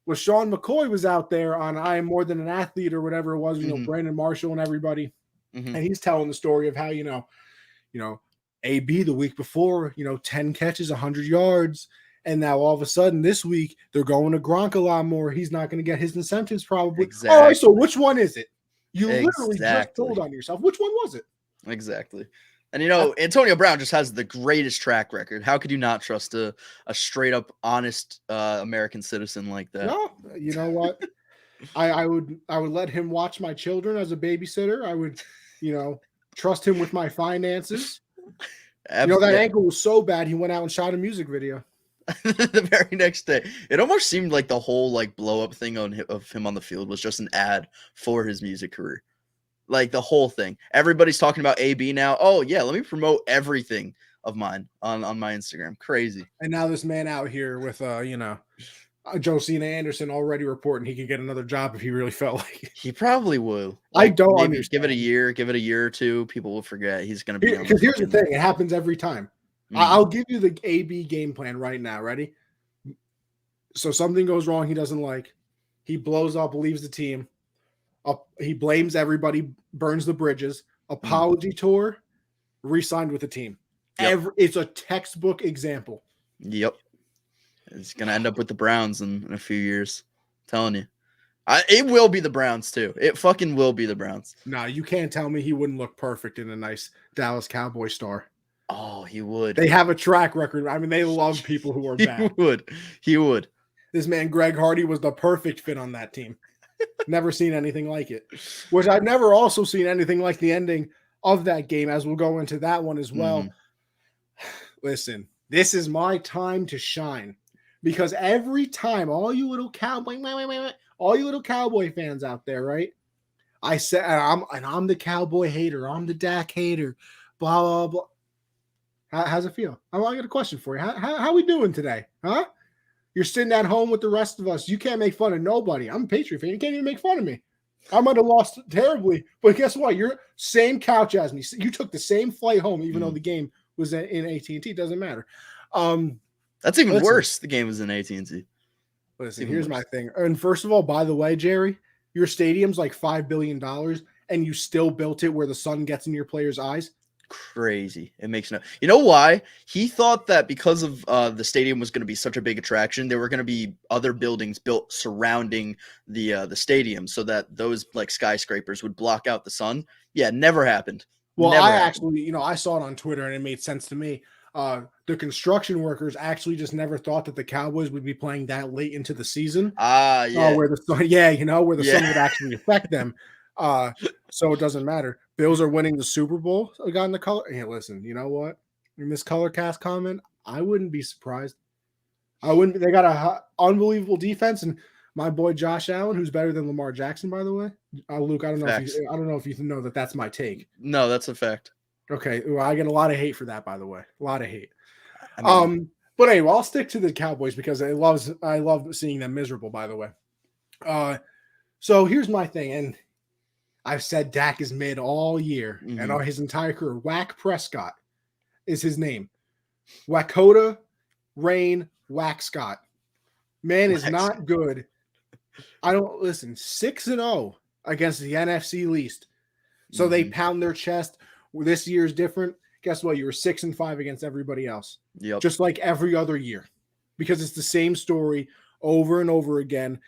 Was Sean McCoy was out there on I Am More Than an Athlete or whatever it was, you know, Brandon Marshall and everybody. And he's telling the story of how, you know, AB the week before, 10 catches, 100 yards. And now all of a sudden this week, they're going to Gronk a lot more. He's not going to get his incentives probably. Exactly. All right, so which one is it? You literally just told on yourself. Which one was it? Exactly. And, Antonio Brown just has the greatest track record. How could you not trust a straight up honest American citizen like that? No, you know what? I would let him watch my children as a babysitter. I would, trust him with my finances. That ankle was so bad, he went out and shot a music video. The very next day. It almost seemed like the whole blow up thing of him on the field was just an ad for his music career. Like the whole thing. Everybody's talking about AB now. Oh yeah, let me promote everything of mine on my Instagram. Crazy. And now this man out here with Josina Anderson already reporting he could get another job if he really felt like it. He probably will. I don't understand. Give it a year or two. People will forget he's going to be. Because here's the thing: it happens every time. I'll give you the AB game plan right now. Ready? So something goes wrong. He doesn't like. He blows up, leaves the team. He blames everybody, burns the bridges. Apology tour, re-signed with the team. Yep. It's a textbook example. Yep. It's going to end up with the Browns in a few years. I'm telling you. It will be the Browns, too. It fucking will be the Browns. No, you can't tell me he wouldn't look perfect in a nice Dallas Cowboy star. Oh, he would. They have a track record. I mean, they love people who are bad. He would. This man, Greg Hardy, was the perfect fit on that team. Never seen anything like it. Which I've never also seen anything like the ending of that game, as we'll go into that one as well. Listen, this is my time to shine. Because every time, all you little Cowboy fans out there, right? I said, I'm the Cowboy hater. I'm the Dak hater. Blah, blah, blah. How's it feel? I got a question for you. How we doing today? Huh? You're sitting at home with the rest of us. You can't make fun of nobody. I'm a Patriot fan. You can't even make fun of me. I might have lost terribly, but guess what? You're same couch as me. You took the same flight home, even though the game was in AT&T. It doesn't matter. That's even worse. The game was in AT&T. Listen, here's my thing. And first of all, by the way, Jerry, your stadium's like $5 billion, and you still built it where the sun gets in your players' eyes. Crazy. It makes no. You know why? He thought that because of the stadium was going to be such a big attraction, there were going to be other buildings built surrounding the stadium so that those skyscrapers would block out the sun. Yeah, never happened. Well, actually, I saw it on Twitter and it made sense to me. The construction workers actually just never thought that the Cowboys would be playing that late into the season. Yeah. Where the sun, where the sun would actually affect them. So it doesn't matter. Bills are winning the Super Bowl. I got in the color. Hey, listen, you know what? In this color cast comment, I wouldn't be surprised. They got a unbelievable defense, and my boy Josh Allen, who's better than Lamar Jackson, by the way. Luke, I don't know if you know that that's my take. No, that's a fact. Okay, well, I get a lot of hate for that, by the way. A lot of hate. But anyway, I'll stick to the Cowboys because I love seeing them miserable, by the way. So here's my thing, and I've said Dak is mid all year and Mhm. his entire career. Whack Prescott is his name. Wakota Rain Whack Scott. Man is Wax. not good. I don't listen. 6-0 against the NFC least. So they Mhm. pound their chest. This year is different. Guess what? You were 6-5 against everybody else. Yep. Just like every other year. Because it's the same story over and over again.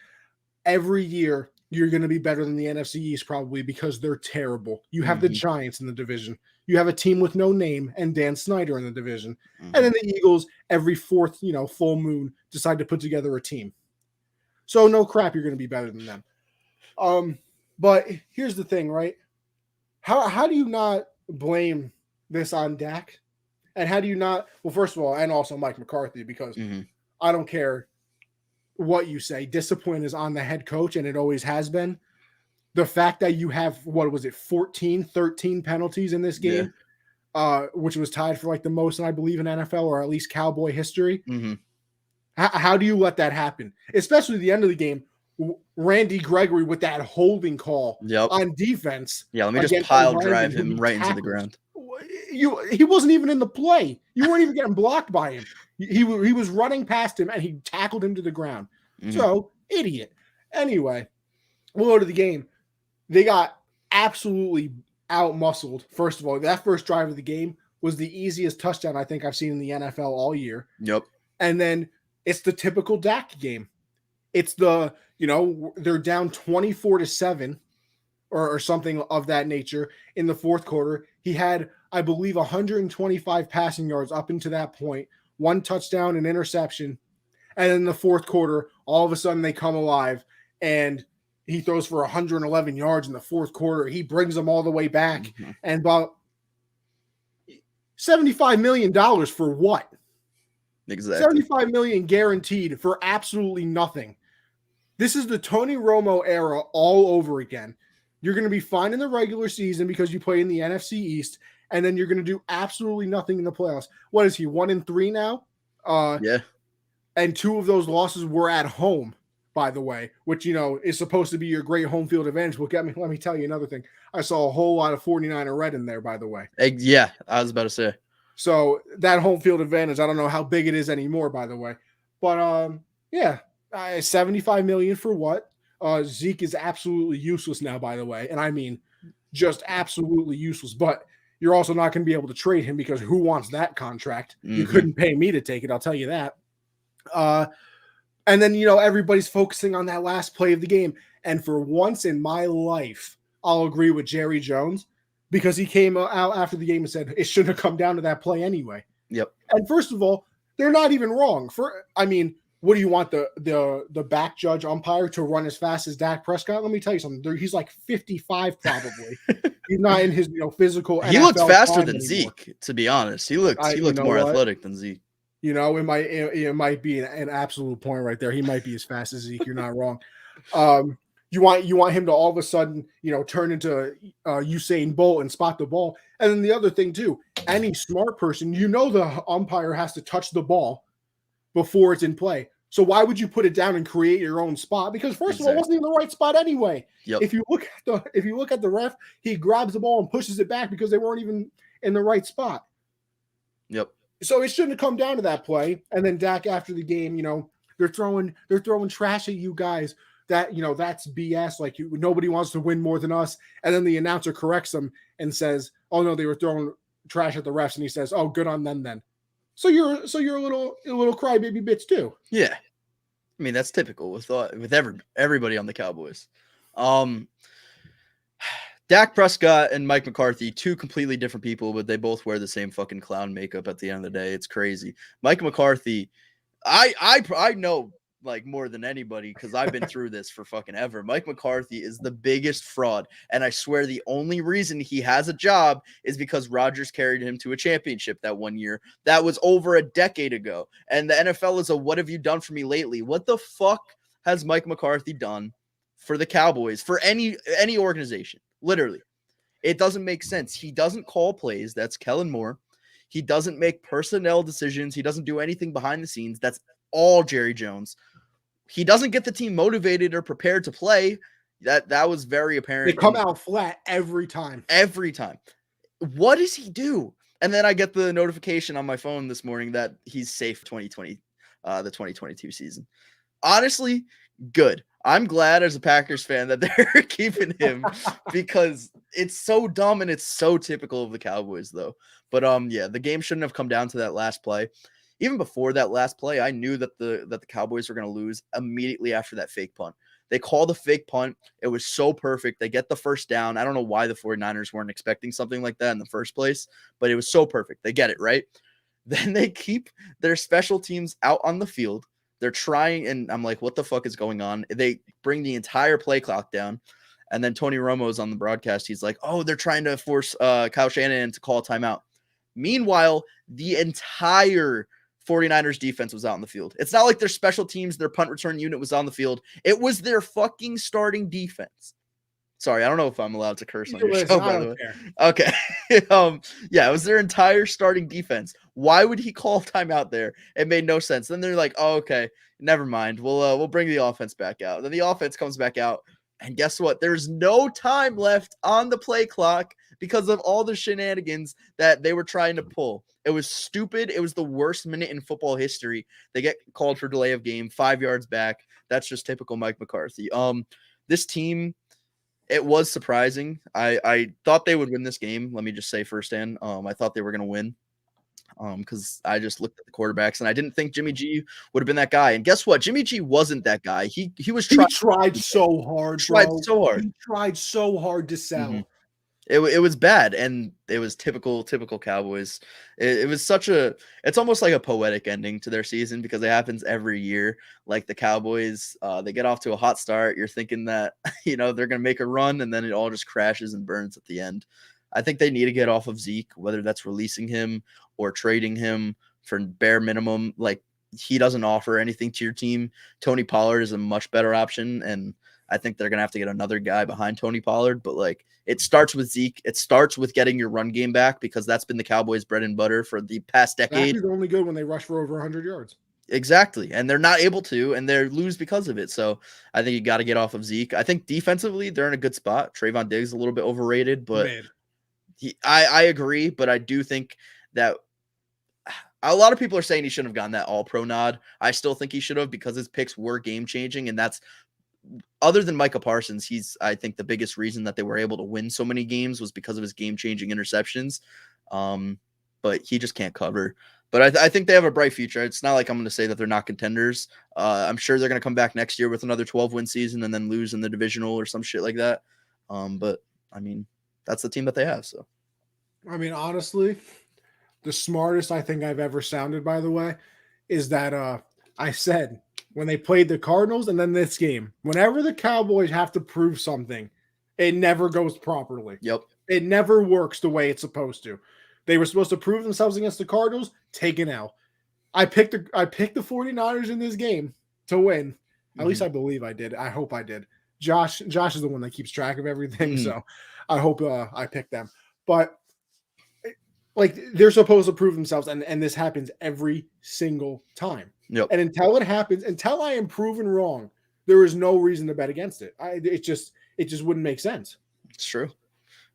Every year, you're going to be better than the NFC East probably because they're terrible. You have the Mhm. Giants in the division. You have a team with no name and Dan Snyder in the division. And Mhm. then the Eagles, every fourth, full moon, decide to put together a team. So no crap, you're going to be better than them. But here's the thing, right? How do you not blame this on Dak? And how do you not? Well, first of all, and also Mike McCarthy, because Mhm. I don't care what you say. Discipline is on the head coach, and it always has been. The fact that you have, what was it, 14, 13 penalties in this Yeah. game, which was tied for like the most, I believe, in NFL or at least Cowboy history. Mhm. How do you let that happen? Especially at the end of the game, Randy Gregory with that holding call Yep. on defense Yeah, let me just against pile O'Brien, drive who him he right into the tackles. ground. He wasn't even in the play. You weren't even getting blocked by him. He was running past him and he tackled him to the ground. Mhm. So, idiot. Anyway, we'll go to the game. They got absolutely out-muscled. First of all, that first drive of the game was the easiest touchdown I think I've seen in the NFL all year. Yep. And then it's the typical Dak game. It's they're down 24-7 or something of that nature in the fourth quarter. He had, I believe, 125 passing yards up into that point, one touchdown, an interception. And in the fourth quarter, all of a sudden they come alive and he throws for 111 yards in the fourth quarter. He brings them all the way back. Mhm. And about $75 million for what? Exactly. $75 million guaranteed for absolutely nothing. This is the Tony Romo era all over again. You're going to be fine in the regular season because you play in the NFC East, and then you're going to do absolutely nothing in the playoffs. What is he, 1-3 now? Yeah. And 2 of those losses were at home, by the way, which, is supposed to be your great home field advantage. Well, let me tell you another thing. I saw a whole lot of 49er red in there, by the way. Yeah, I was about to say. So that home field advantage, I don't know how big it is anymore, by the way. But, yeah, 75 million for what? Zeke is absolutely useless now, by the way. And I mean, just absolutely useless. But you're also not going to be able to trade him because who wants that contract? You Mhm. couldn't pay me to take it, I'll tell you that. And then, everybody's focusing on that last play of the game. And for once in my life, I'll agree with Jerry Jones because he came out after the game and said it shouldn't have come down to that play anyway. Yep. And first of all, they're not even wrong. What do you want the back judge umpire to run as fast as Dak Prescott? Let me tell you something. He's like 55 probably. He's not in his physical. He looks NFL faster prime than anymore. Zeke, to be honest. He looked You know more what? athletic than Zeke. It might be an absolute point right there. He might be as fast as Zeke. You're not wrong. You want him to all of a sudden, turn into Usain Bolt and spot the ball. And then the other thing too, any smart person, the umpire has to touch the ball before it's in play. So why would you put it down and create your own spot? Because first of all, it wasn't even the right spot anyway. Yep. If you look at the ref, he grabs the ball and pushes it back because they weren't even in the right spot. Yep. So it shouldn't have come down to that play. And then Dak after the game, they're throwing trash at you guys. That that's BS. Like nobody wants to win more than us. And then the announcer corrects them and says, "Oh no, they were throwing trash at the refs." And he says, "Oh, good on them then." So you're a little crybaby bitch too. Yeah. I mean, that's typical with everybody on the Cowboys. Dak Prescott and Mike McCarthy, 2 completely different people, but they both wear the same fucking clown makeup at the end of the day. It's crazy. Mike McCarthy, I know like more than anybody because I've been through this for fucking ever. Mike McCarthy is the biggest fraud, and I swear the only reason he has a job is because Rodgers carried him to a championship that one year. That was over a decade ago, and the NFL is what have you done for me lately? What the fuck has Mike McCarthy done for the Cowboys, for any organization? Literally, it doesn't make sense. He doesn't call plays. That's Kellen Moore. He doesn't make personnel decisions. He doesn't do anything behind the scenes. That's all Jerry Jones. He doesn't get the team motivated or prepared to play. That was very They apparent. come out flat every time. Every time. What does he do? And then I get the notification on my phone this morning that he's safe for 2020, the 2022 season. Honestly, good. I'm glad as a Packers fan that they're keeping him because it's so dumb and it's so typical of the Cowboys, though. But yeah, the game shouldn't have come down to that last play. Even before that last play, I knew that the Cowboys were going to lose immediately after that fake punt. They call the fake punt. It was so perfect. They get the first down. I don't know why the 49ers weren't expecting something like that in the first place, but it was so perfect. They get it, right? Then they keep their special teams out on the field. They're trying, and I'm like, what the fuck is going on? They bring the entire play clock down. And then Tony Romo's on the broadcast. He's like, oh, they're trying to force Kyle Shanahan to call a timeout. Meanwhile, the entire 49ers defense was out in the field. It's not like their special teams, their punt return unit was on the field. It was their fucking starting defense. Sorry, I don't know if I'm allowed to curse on your show, by the way. Okay. Yeah, it was their entire starting defense. Why would he call timeout there? It made no sense. Then they're like, oh, okay, never mind. We'll bring the offense back out. Then the offense comes back out. And guess what? There's no time left on the play clock because of all the shenanigans that they were trying to pull. It was stupid. It was the worst minute in football history. They get called for delay of game, 5 yards back. That's just typical Mike McCarthy. This team, it was surprising. I thought they would win this game. Let me just say firsthand, I thought they were going to win. Because I just looked at the quarterbacks and I didn't think Jimmy G would have been that guy. And guess what? Jimmy G wasn't that guy. He tried so hard. He tried so hard to sell. Mm-hmm. It was bad, and it was typical Cowboys. It was it's almost like a poetic ending to their season because it happens every year. Like the Cowboys, they get off to a hot start. You're thinking that, they're going to make a run, and then it all just crashes and burns at the end. I think they need to get off of Zeke, whether that's releasing him or trading him for bare minimum. Like, he doesn't offer anything to your team. Tony Pollard is a much better option, and I think they're going to have to get another guy behind Tony Pollard. But, it starts with Zeke. It starts with getting your run game back because that's been the Cowboys' bread and butter for the past decade. He's only good when they rush for over 100 yards. Exactly. And they're not able to, and they lose because of it. So I think you got to get off of Zeke. I think defensively, they're in a good spot. Trayvon Diggs is a little bit overrated, but I agree. But I do think that a lot of people are saying he shouldn't have gotten that all-pro nod. I still think he should have because his picks were game-changing, and that's other than Micah Parsons, he's, I think, the biggest reason that they were able to win so many games was because of his game-changing interceptions. But he just can't cover. But I think they have a bright future. It's not like I'm going to say that they're not contenders. I'm sure they're going to come back next year with another 12-win season and then lose in the divisional or some shit like that. But, I mean, that's the team that they have. So, I mean, honestly, the smartest I think I've ever sounded, by the way, is that I said when they played the Cardinals and then this game, whenever the Cowboys have to prove something, it never goes properly. Yep. It never works the way it's supposed to. They were supposed to prove themselves against the Cardinals, take an L. I picked the 49ers in this game to win. At least I believe I did. I hope I did. Josh is the one that keeps track of everything, so I hope I picked them. But they're supposed to prove themselves, and this happens every single time. Yep. And until it happens, until I am proven wrong, there is no reason to bet against it. It just wouldn't make sense. It's true.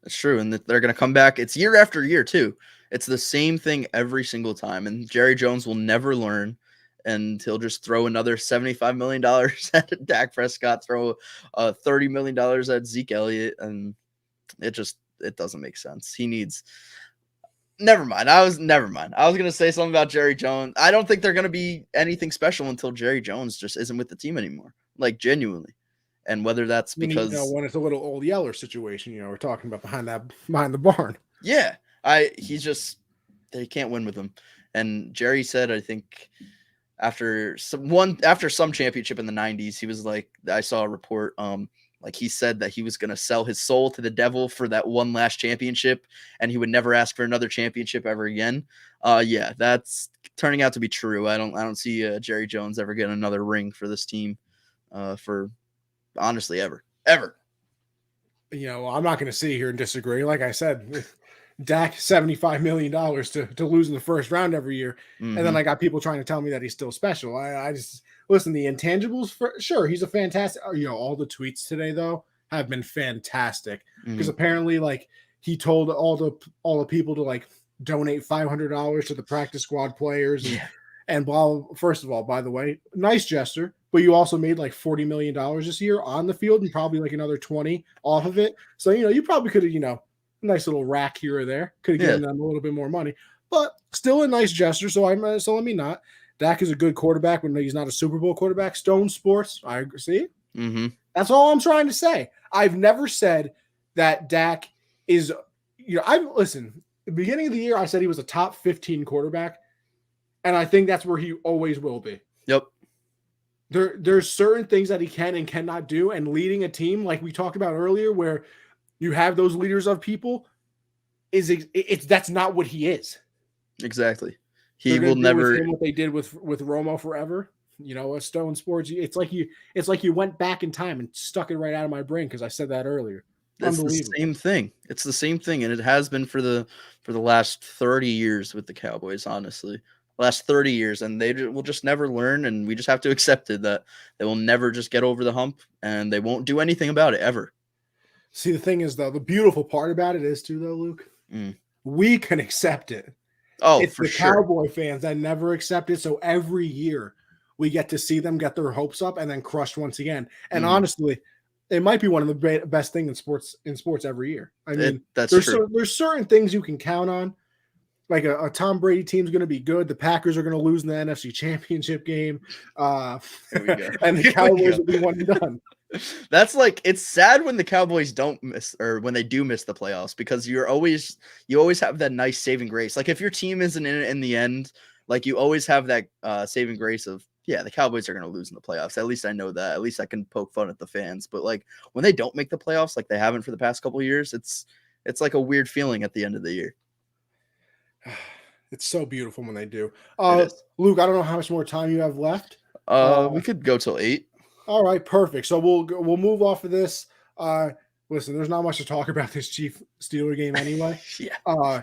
It's true. And they're going to come back. It's year after year, too. It's the same thing every single time. And Jerry Jones will never learn. And he'll just throw another $75 million at Dak Prescott, throw $30 million at Zeke Elliott. And it doesn't make sense. He needs... Never mind. I was going to say something about Jerry Jones. I don't think they're going to be anything special until Jerry Jones just isn't with the team anymore. Genuinely. And whether that's because when it's a little old Yeller situation, we're talking about behind the barn. Yeah. They can't win with him. And Jerry said, I think after some championship in the 90s, he was like, I saw a report, he said that he was going to sell his soul to the devil for that one last championship, and he would never ask for another championship ever again. Yeah, that's turning out to be true. I don't see Jerry Jones ever getting another ring for this team, for honestly ever. I'm not going to sit here and disagree. Like I said, Dak $75 million to lose in the first round every year, and then I got people trying to tell me that he's still special. I just listen. The intangibles, sure, he's a fantastic. All the tweets today though, have been fantastic because Mhm. apparently like he told all the people to like donate $500 to the practice squad players Yeah. and blah. First of all, by the way, nice gesture, but you also made like $40 million this year on the field and probably like another 20 off of it. So you probably could have nice little rack here or there could have Yeah. given them a little bit more money, but still a nice gesture. So let me not. Dak is a good quarterback when he's not a Super Bowl quarterback. Stone Sports, I see. Mhm. That's all I'm trying to say. I've never said that Dak is, listen, the beginning of the year, I said he was a top 15 quarterback, and I think that's where he always will be. Yep. There's certain things that he can and cannot do, and leading a team, like we talked about earlier, where you have those leaders of people, that's not what he is. Exactly. He They're will going to do with never. him what they did with Romo forever. A Stone Sports. It's like you went back in time and stuck it right out of my brain because I said that earlier. It's the same thing. It's the same thing, and it has been for the last 30 years with the Cowboys. Honestly, last 30 years, and they will just never learn, and we just have to accept it that they will never just get over the hump, and they won't do anything about it ever. See, the thing is, though, the beautiful part about it is too, though, Luke, we can accept it. Oh, It's for the sure. Cowboy fans that never accept it. So every year we get to see them get their hopes up and then crushed once again. And honestly, it might be one of the best things in sports every year. I mean, that's there's true. there's certain things you can count on. Like a Tom Brady team's going to be good. The Packers are going to lose in the NFC Championship game. Here we go. And the Cowboys will be one and done. That's like, it's sad when the Cowboys don't miss, or when they do miss the playoffs, because you always have that nice saving grace. Like if your team isn't in it in the end, like you always have that saving grace of, yeah, the Cowboys are going to lose in the playoffs. At least I know that. At least I can poke fun at the fans. But like when they don't make the playoffs, like they haven't for the past couple of years, it's like a weird feeling at the end of the year. It's so beautiful when they do. It is. Luke, I don't know how much more time you have left. We could go till 8. All right, perfect. So we'll move off of this. Listen, there's not much to talk about this Chief Steeler game anyway. Yeah.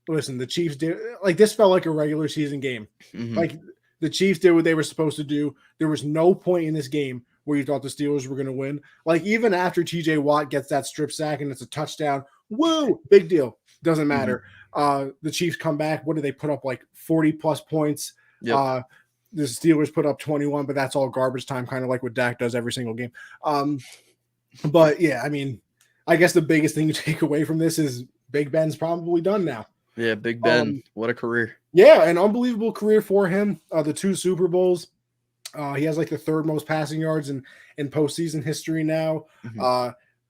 Listen, the Chiefs did like this felt like a regular season game. Mhm. Like the Chiefs did what they were supposed to do. There was no point in this game where you thought the Steelers were going to win. Like even after TJ Watt gets that strip sack and it's a touchdown, woo, big deal. Doesn't matter. The Chiefs come back. What did they put up? Like 40 plus points. Yep. The Steelers put up 21, but that's all garbage time, kind of like what Dak does every single game. But yeah, I mean, I guess the biggest thing to take away from this is Big Ben's probably done now. Yeah, Big Ben, what a career. Yeah, an unbelievable career for him. The 2 Super Bowls. He has like the 3rd most passing yards in postseason history now.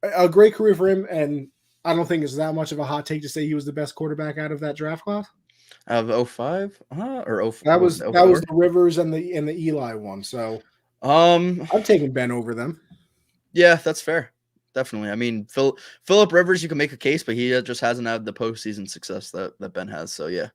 A great career for him, and I don't think it's that much of a hot take to say he was the best quarterback out of that draft class. Of 05? Or 04? That was the Rivers and the Eli one. So I'm taking Ben over them. Yeah, that's fair. Definitely. I mean, Phillip Rivers, you can make a case, but he just hasn't had the postseason success that Ben has. So yeah.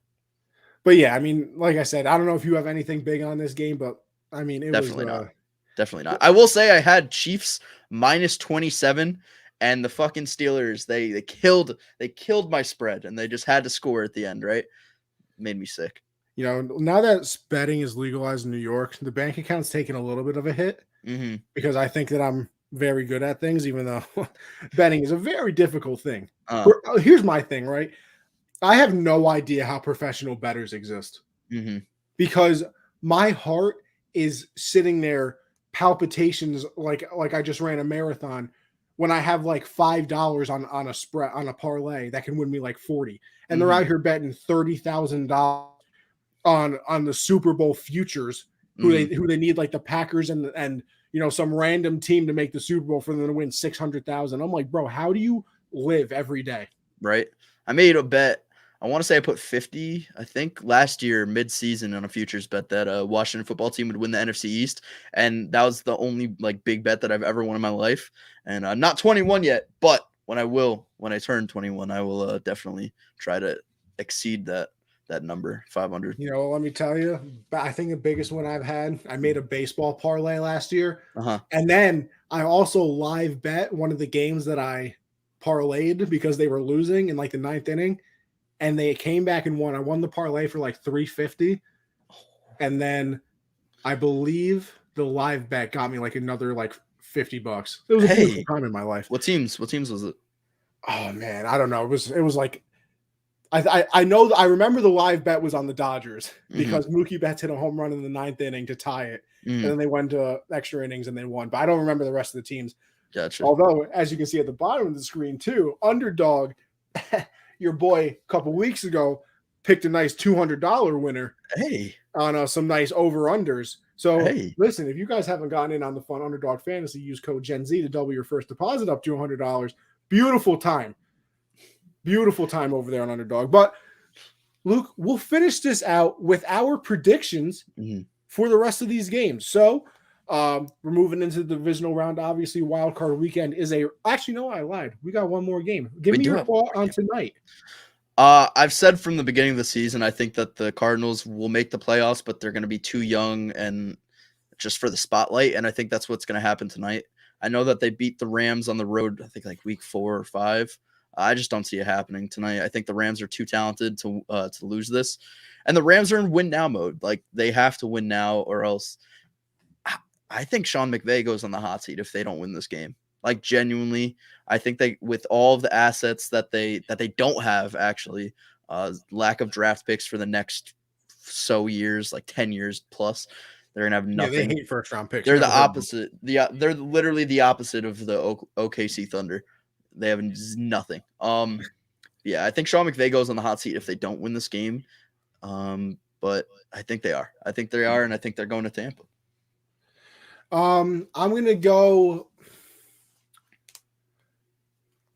But yeah, I mean, like I said, I don't know if you have anything big on this game, but I mean, it Definitely was not. Definitely not. I will say I had Chiefs minus 27, and the fucking Steelers, they killed my spread, and they just had to score at the end, right? Made me sick. Now that betting is legalized in New York, the bank account's taking a little bit of a hit because I think that I'm very good at things, even though betting is a very difficult thing. Here's my thing, right? I have no idea how professional bettors exist because my heart is sitting there palpitations like I just ran a marathon when I have like $5 on a spread on a parlay that can win me like 40, and they're out here betting $30,000 on the Super Bowl futures who they need, like the Packers and some random team to make the Super Bowl for them to win 600,000. I'm like, bro, how do you live every day? Right. I made a bet. I want to say I put 50, I think, last year mid-season on a futures bet that Washington football team would win the NFC East, and that was the only like big bet that I've ever won in my life. And I'm not 21 yet, but when I turn 21, I will definitely try to exceed that number, 500. Let me tell you, I think the biggest one I've had, I made a baseball parlay last year, and then I also live bet one of the games that I parlayed because they were losing in like the 9th inning. And they came back and won. I won the parlay for like $350. And then I believe the live bet got me like another like $50. It was a beautiful time in my life. What teams was it? Oh man, I don't know. It was like I know I remember the live bet was on the Dodgers because Mookie Betts hit a home run in the 9th inning to tie it. And then they went to extra innings and they won. But I don't remember the rest of the teams. Gotcha. Although, as you can see at the bottom of the screen too, Underdog, your boy a couple weeks ago picked a nice $200 winner. Hey. On some nice over-unders. So listen, if you guys haven't gotten in on the fun Underdog Fantasy, use code Gen Z to double your first deposit up to $100. Beautiful time. Beautiful time over there on Underdog. But Luke, we'll finish this out with our predictions for the rest of these games. So we're moving into the divisional round. Obviously, wild card weekend is actually, no, I lied. We got one more game. Give me your thought on tonight. I've said from the beginning of the season, I think that the Cardinals will make the playoffs, but they're going to be too young and just for the spotlight. And I think that's what's going to happen tonight. I know that they beat the Rams on the road, I think like week 4 or 5. I just don't see it happening tonight. I think the Rams are too talented to lose this. And the Rams are in win now mode. Like they have to win now or else I think Sean McVay goes on the hot seat if they don't win this game. Like genuinely, I think they, with all of the assets that they don't have, actually, lack of draft picks for the next so years, like 10 years plus, they're gonna have nothing. Yeah, they hate first round picks. They're the opposite. They're literally the opposite of the OKC Thunder. They have nothing. Yeah, I think Sean McVay goes on the hot seat if they don't win this game. But I think they are. I think they are, and I think they're going to Tampa. I'm gonna go.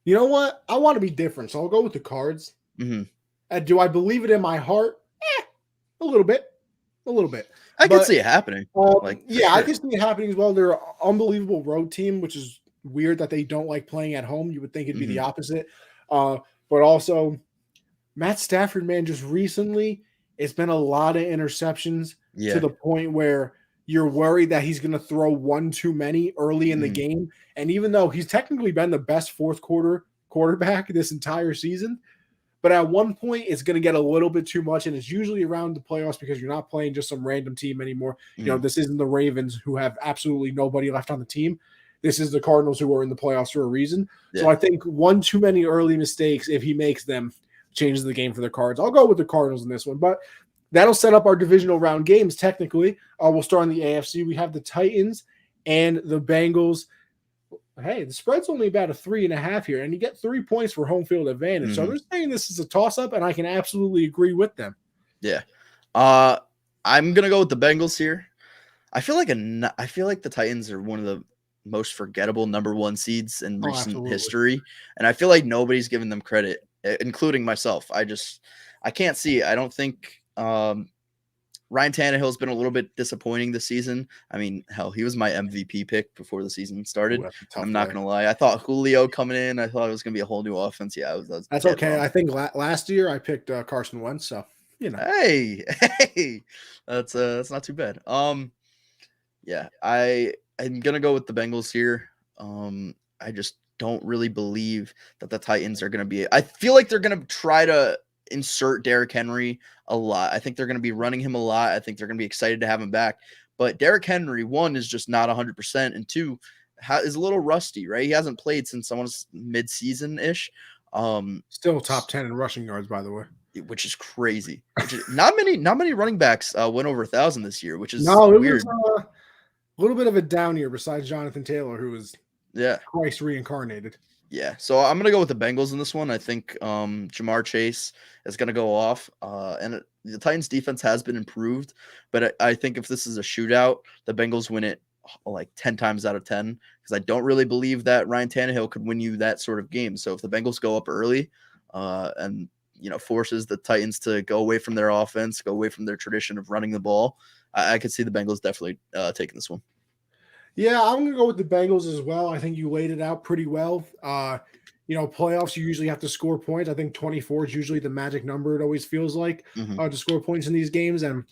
You know what? I want to be different, so I'll go with the Cards. Do I believe it in my heart? A little bit. I can see it happening. I can see it happening as well. They're an unbelievable road team, which is weird that they don't like playing at home. You would think it'd be the opposite. But also, Matt Stafford, man, just recently, it's been a lot of interceptions to the point where you're worried that he's going to throw one too many early in the game. And even though he's technically been the best fourth quarter quarterback this entire season, but at one point it's going to get a little bit too much. And it's usually around the playoffs because you're not playing just some random team anymore. You know, this isn't the Ravens who have absolutely nobody left on the team. This is the Cardinals who are in the playoffs for a reason. So I think one too many early mistakes, if he makes them, changes the game for the Cards. I'll go with the Cardinals in this one, but that'll set up our divisional round games. Technically, we'll start in the AFC. We have the Titans and the Bengals. Hey, the spread's only about a 3.5 here, and you get 3 points for home field advantage. So they're saying this is a toss-up, and I can absolutely agree with them. Yeah, I'm gonna go with the Bengals here. I feel like the Titans are one of the most forgettable number 1 seeds in recent history, and I feel like nobody's given them credit, including myself. I can't see it. I don't think. Ryan Tannehill's been a little bit disappointing this season. I mean, hell, he was my MVP pick before the season started. I'm not going to lie. I thought Julio coming in, I thought it was going to be a whole new offense. Yeah, that's okay. Wrong. I think last year I picked Carson Wentz, so, you know. Hey, that's not too bad. Yeah, I'm going to go with the Bengals here. I just don't really believe that the Titans are going to be – I feel like they're going to try to insert Derrick Henry a lot. I think they're going to be running him a lot. I think they're going to be excited to have him back. But Derrick Henry, 1, is just not 100%, and 2, is a little rusty, right? He hasn't played since almost mid-season-ish. Still top 10 in rushing yards, by the way. Which is crazy. Not many running backs went over 1,000 this year, which is weird. Was, a little bit of a down year besides Jonathan Taylor, who was Christ reincarnated. Yeah, so I'm going to go with the Bengals in this one. I think Jamar Chase is going to go off. And the Titans' defense has been improved. But I think if this is a shootout, the Bengals win it like 10 times out of 10. Because I don't really believe that Ryan Tannehill could win you that sort of game. So if the Bengals go up early and, forces the Titans to go away from their offense, go away from their tradition of running the ball, I could see the Bengals definitely taking this one. Yeah, I'm going to go with the Bengals as well. I think you laid it out pretty well. Playoffs, you usually have to score points. I think 24 is usually the magic number, it always feels like, to score points in these games. And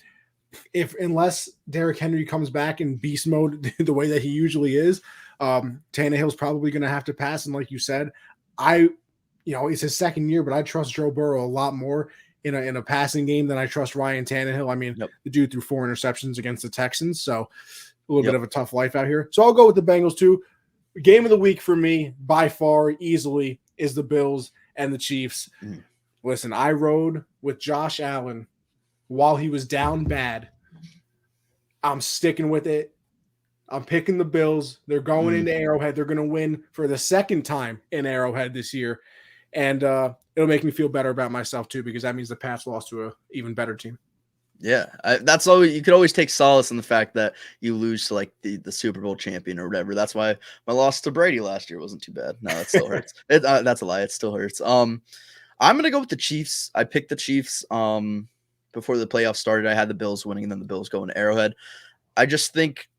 unless Derrick Henry comes back in beast mode the way that he usually is, Tannehill's probably going to have to pass. And like you said, it's his second year, but I trust Joe Burrow a lot more in a passing game than I trust Ryan Tannehill. I mean, the dude threw 4 interceptions against the Texans, so a little bit of a tough life out here. So I'll go with the Bengals too. game of the week for me, by far, easily, is the Bills and the Chiefs. Listen, I rode with Josh Allen while he was down bad. I'm sticking with it. I'm picking the Bills. They're going into Arrowhead. They're going to win for the second time in Arrowhead this year. And it'll make me feel better about myself, too, because that means the Pats lost to an even better team. Yeah, that's all. You could always take solace in the fact that you lose to like the Super Bowl champion or whatever. That's why my loss to Brady last year wasn't too bad. No, that still hurts. That's a lie. It still hurts. I'm gonna go with the Chiefs. I picked the Chiefs. Before the playoffs started, I had the Bills winning, and then the Bills going to Arrowhead. I just think,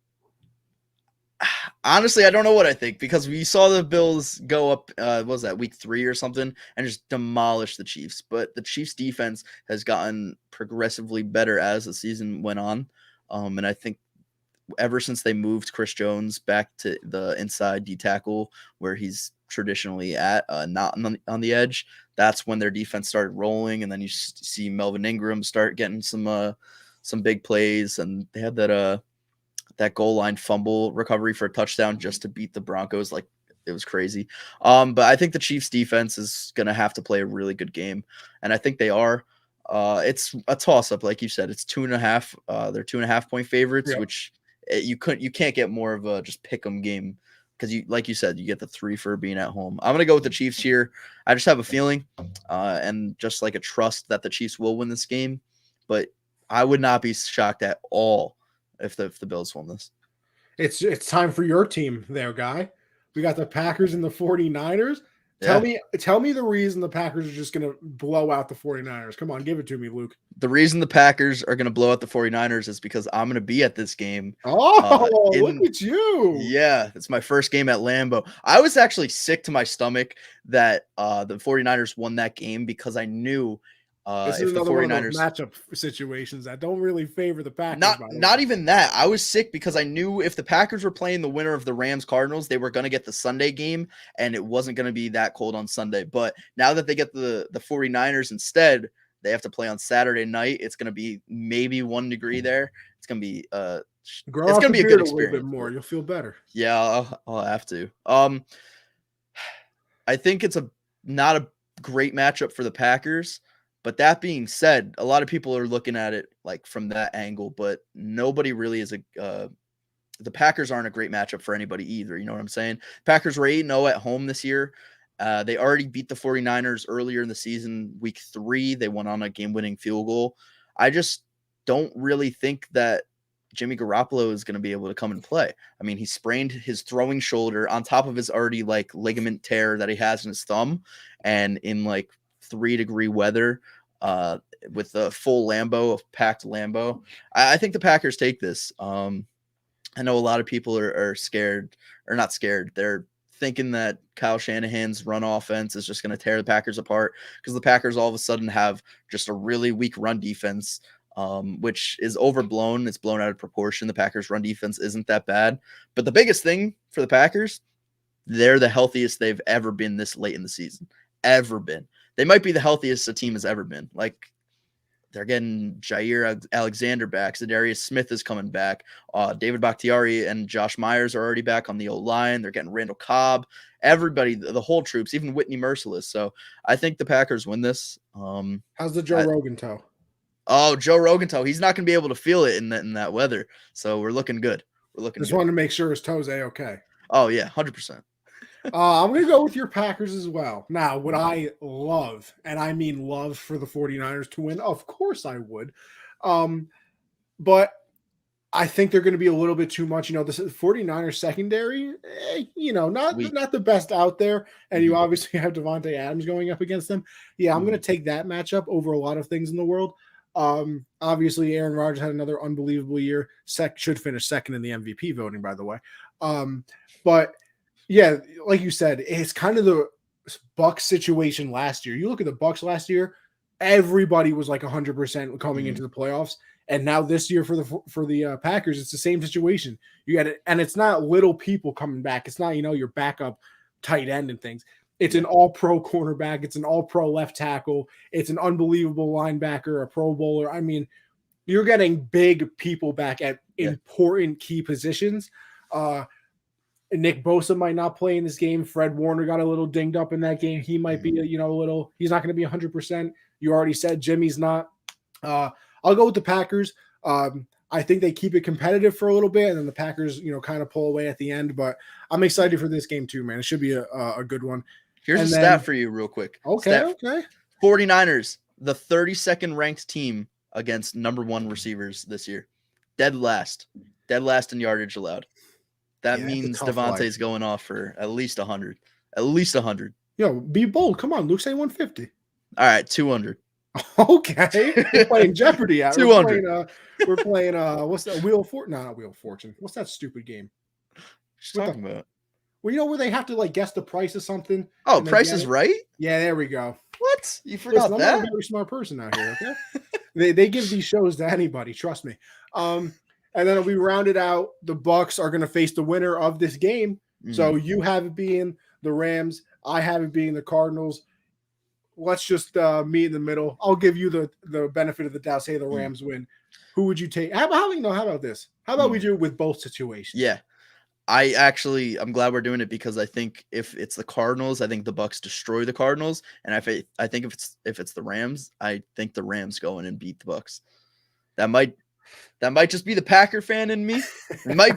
honestly, I don't know what I think because we saw the Bills go up, what was that, week 3 or something, and just demolish the Chiefs. But the Chiefs defense has gotten progressively better as the season went on. And I think ever since they moved Chris Jones back to the inside D tackle where he's traditionally at, not on the edge, that's when their defense started rolling. And then you see Melvin Ingram start getting some big plays, and they had that goal line fumble recovery for a touchdown just to beat the Broncos. Like, it was crazy. But I think the Chiefs defense is going to have to play a really good game. And I think they are. It's a toss up. Like you said, it's 2.5. They're 2.5 point favorites, which you can't get more of a just pick 'em game. Cause like you said, you get the 3 for being at home. I'm going to go with the Chiefs here. I just have a feeling, and just like a trust that the Chiefs will win this game, but I would not be shocked at all if the Bills won this. It's time for your team there, guy. We got the Packers and the 49ers. Tell me the reason the Packers are just going to blow out the 49ers. Come on, give it to me, Luke. The reason the Packers are going to blow out the 49ers is because I'm going to be at this game. Oh, look at you. Yeah, it's my first game at Lambeau. I was actually sick to my stomach that the 49ers won that game because I knew this is another one of those matchup situations that don't really favor the Packers. Not even that. I was sick because I knew if the Packers were playing the winner of the Rams-Cardinals, they were going to get the Sunday game, and it wasn't going to be that cold on Sunday. But now that they get the 49ers instead, they have to play on Saturday night. It's going to be maybe 1 degree there. It's going to be it's going to be a good experience. A little bit more, you'll feel better. Yeah, I'll have to. I think it's not a great matchup for the Packers. But that being said, a lot of people are looking at it like from that angle, but nobody really is the Packers aren't a great matchup for anybody either. You know what I'm saying? Packers were 8-0 at home this year. They already beat the 49ers earlier in the season, week 3. They went on a game-winning field goal. I just don't really think that Jimmy Garoppolo is going to be able to come and play. I mean, he sprained his throwing shoulder on top of his already like ligament tear that he has in his thumb, and in like 3-degree weather, with a full Lambeau, a packed Lambeau. I think the Packers take this. I know a lot of people are scared, or not scared. They're thinking that Kyle Shanahan's run offense is just going to tear the Packers apart because the Packers all of a sudden have just a really weak run defense, which is overblown. It's blown out of proportion. The Packers run defense isn't that bad. But the biggest thing for the Packers, they're the healthiest they've ever been this late in the season. Ever been. They might be the healthiest a team has ever been. Like, they're getting Jair Alexander back. Zadarius Smith is coming back. David Bakhtiari and Josh Myers are already back on the O-line. They're getting Randall Cobb. Everybody, the whole troops, even Whitney Merciless. So I think the Packers win this. How's the Joe Rogan toe? Oh, Joe Rogan toe. He's not going to be able to feel it in that weather. So we're looking good. Just wanted to make sure his toe's A-okay. Oh, yeah, 100%. I'm going to go with your Packers as well. Now, would I love, and I mean love, for the 49ers to win? Of course I would. But I think they're going to be a little bit too much. You know, the 49ers secondary, not the best out there. And you obviously have Devontae Adams going up against them. Yeah, I'm going to take that matchup over a lot of things in the world. Obviously, Aaron Rodgers had another unbelievable year. Should finish second in the MVP voting, by the way. But yeah, like you said, it's kind of the Bucs situation last year. You look at the Bucs last year, everybody was like 100% coming into the playoffs. And now this year for the Packers, it's the same situation. You got it, and it's not little people coming back. It's not, your backup tight end and things. It's an all-pro cornerback. It's an all-pro left tackle. It's an unbelievable linebacker, a Pro Bowler. I mean, you're getting big people back at important key positions. Nick Bosa might not play in this game. Fred Warner got a little dinged up in that game. He might be, a little. He's not going to be 100%. You already said Jimmy's not. I'll go with the Packers. I think they keep it competitive for a little bit, and then the Packers, kind of pull away at the end. But I'm excited for this game too, man. It should be a good one. Here's a stat for you real quick. Okay. 49ers, the 32nd ranked team against number 1 receivers this year. Dead last in yardage allowed. That means Devontae's going off for at least 100. At least 100. Yo, be bold. Come on, Luke, say 150. All right, 200. Okay. We're playing Jeopardy out. 200. We're playing what's that? Wheel of Fortune? No, not Wheel of Fortune. What's that stupid game? What are you talking about? Well, where they have to guess the price of something. Oh, Price is Right? Yeah, there we go. What? You forgot that? I'm not a very smart person out here, okay? they give these shows to anybody, trust me. And then we rounded out. The Bucks are going to face the winner of this game. So you have it being the Rams. I have it being the Cardinals. Let's just meet in the middle. I'll give you the benefit of the doubt. Say the Rams win. Who would you take? How about this? How about we do it with both situations? Yeah. I'm glad we're doing it because I think if it's the Cardinals, I think the Bucks destroy the Cardinals. And I think if it's the Rams, I think the Rams go in and beat the Bucks. That might just be the Packer fan in me.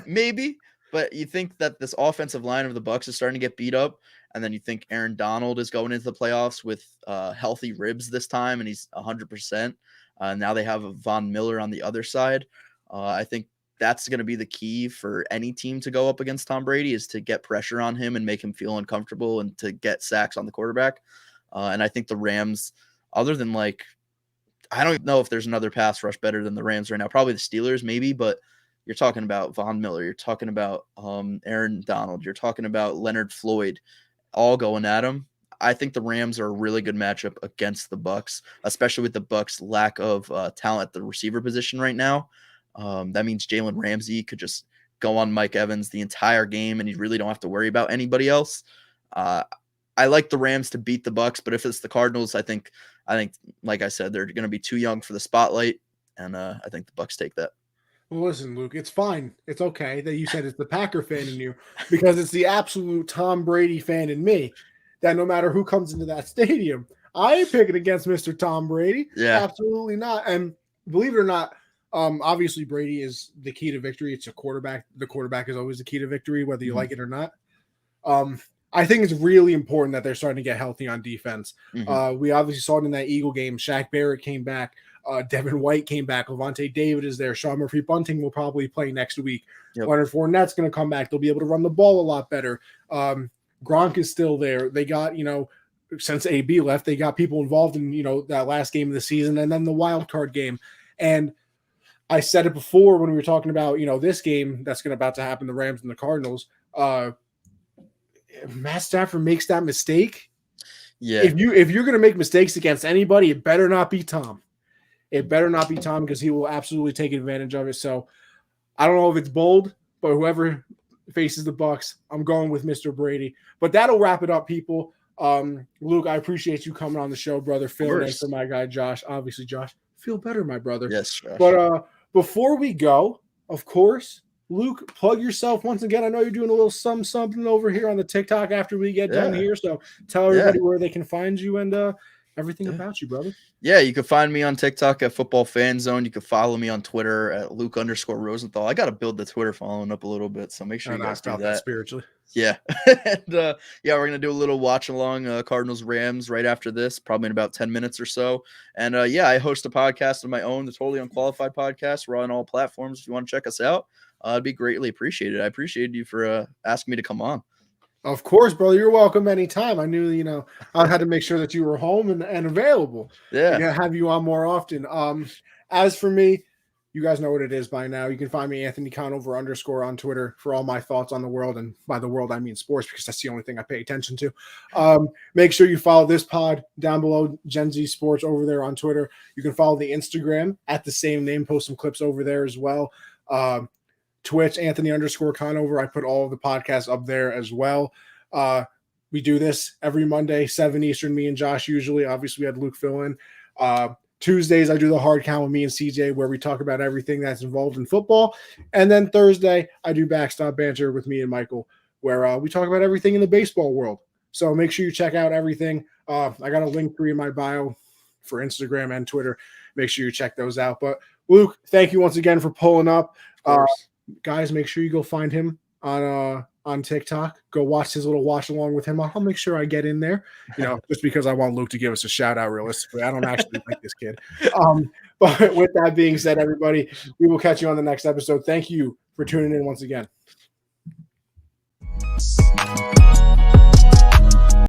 Maybe. But you think that this offensive line of the Bucks is starting to get beat up, and then you think Aaron Donald is going into the playoffs with healthy ribs this time, and he's 100%. Now they have a Von Miller on the other side. I think that's going to be the key for any team to go up against Tom Brady is to get pressure on him and make him feel uncomfortable and to get sacks on the quarterback. And I think the Rams, other than I don't know if there's another pass rush better than the Rams right now. Probably the Steelers, maybe, but you're talking about Von Miller. You're talking about Aaron Donald. You're talking about Leonard Floyd, all going at him. I think the Rams are a really good matchup against the Bucks, especially with the Bucks' lack of talent at the receiver position right now. That means Jalen Ramsey could just go on Mike Evans the entire game, and you really don't have to worry about anybody else. I like the Rams to beat the Bucks, but if it's the Cardinals, I think, like I said, they're going to be too young for the spotlight, and I think the Bucks take that. Well, listen, Luke, it's fine. It's okay that you said it's the Packer fan in you because it's the absolute Tom Brady fan in me that no matter who comes into that stadium, I ain't picking against Mr. Tom Brady. Yeah, absolutely not. And believe it or not, obviously Brady is the key to victory. It's a quarterback. The quarterback is always the key to victory, whether you like it or not. I think it's really important that they're starting to get healthy on defense. We obviously saw it in that Eagle game. Shaq Barrett came back. Devin White came back. Levante David is there. Sean Murphy-Bunting will probably play next week. Yep. Leonard Fournette's going to come back. They'll be able to run the ball a lot better. Gronk is still there. They got, since AB left, they got people involved in, that last game of the season and then the wild card game. And I said it before when we were talking about, this game that's about to happen, the Rams and the Cardinals. Matt Stafford makes that mistake. Yeah. If you're going to make mistakes against anybody, it better not be Tom. It better not be Tom because he will absolutely take advantage of it. So I don't know if it's bold, but whoever faces the Bucks, I'm going with Mr. Brady. But that'll wrap it up, people. Luke, I appreciate you coming on the show, brother. Phil, and for my guy Josh. Obviously, Josh, feel better, my brother. Yes, Josh. But before we go, of course, Luke, plug yourself once again. I know you're doing a little something over here on the TikTok after we get done here. So tell everybody where they can find you and everything about you, brother. Yeah, you can find me on TikTok at Football Fan Zone. You can follow me on Twitter at Luke_Rosenthal. I got to build the Twitter following up a little bit, so make sure you guys do that spiritually. Yeah. And we're going to do a little watch along Cardinals Rams right after this, probably in about 10 minutes or so. And I host a podcast of my own, the Totally Unqualified podcast. We're on all platforms. If you want to check us out, it'd be greatly appreciated. I appreciate you for asking me to come on. Of course, brother. You're welcome anytime. I knew, I had to make sure that you were home and available. Yeah. Have you on more often. As for me, you guys know what it is by now. You can find me Anthony Conover _ on Twitter for all my thoughts on the world. And by the world, I mean sports because that's the only thing I pay attention to. Make sure you follow this pod down below, Gen Z Sports over there on Twitter. You can follow the Instagram at the same name, post some clips over there as well. Twitch, Anthony _Conover. I put all of the podcasts up there as well. We do this every Monday, 7 Eastern, me and Josh usually. Obviously, we had Luke fill in. Tuesdays, I do the hard count with me and CJ where we talk about everything that's involved in football. And then Thursday, I do backstop banter with me and Michael where we talk about everything in the baseball world. So make sure you check out everything. I got a link in my bio for Instagram and Twitter. Make sure you check those out. But Luke, thank you once again for pulling up. Guys, make sure you go find him on TikTok. Go watch his little watch along with him. I'll make sure I get in there, just because I want Luke to give us a shout out. Realistically, I don't actually like this kid. But with that being said, everybody, we will catch you on the next episode. Thank you for tuning in once again.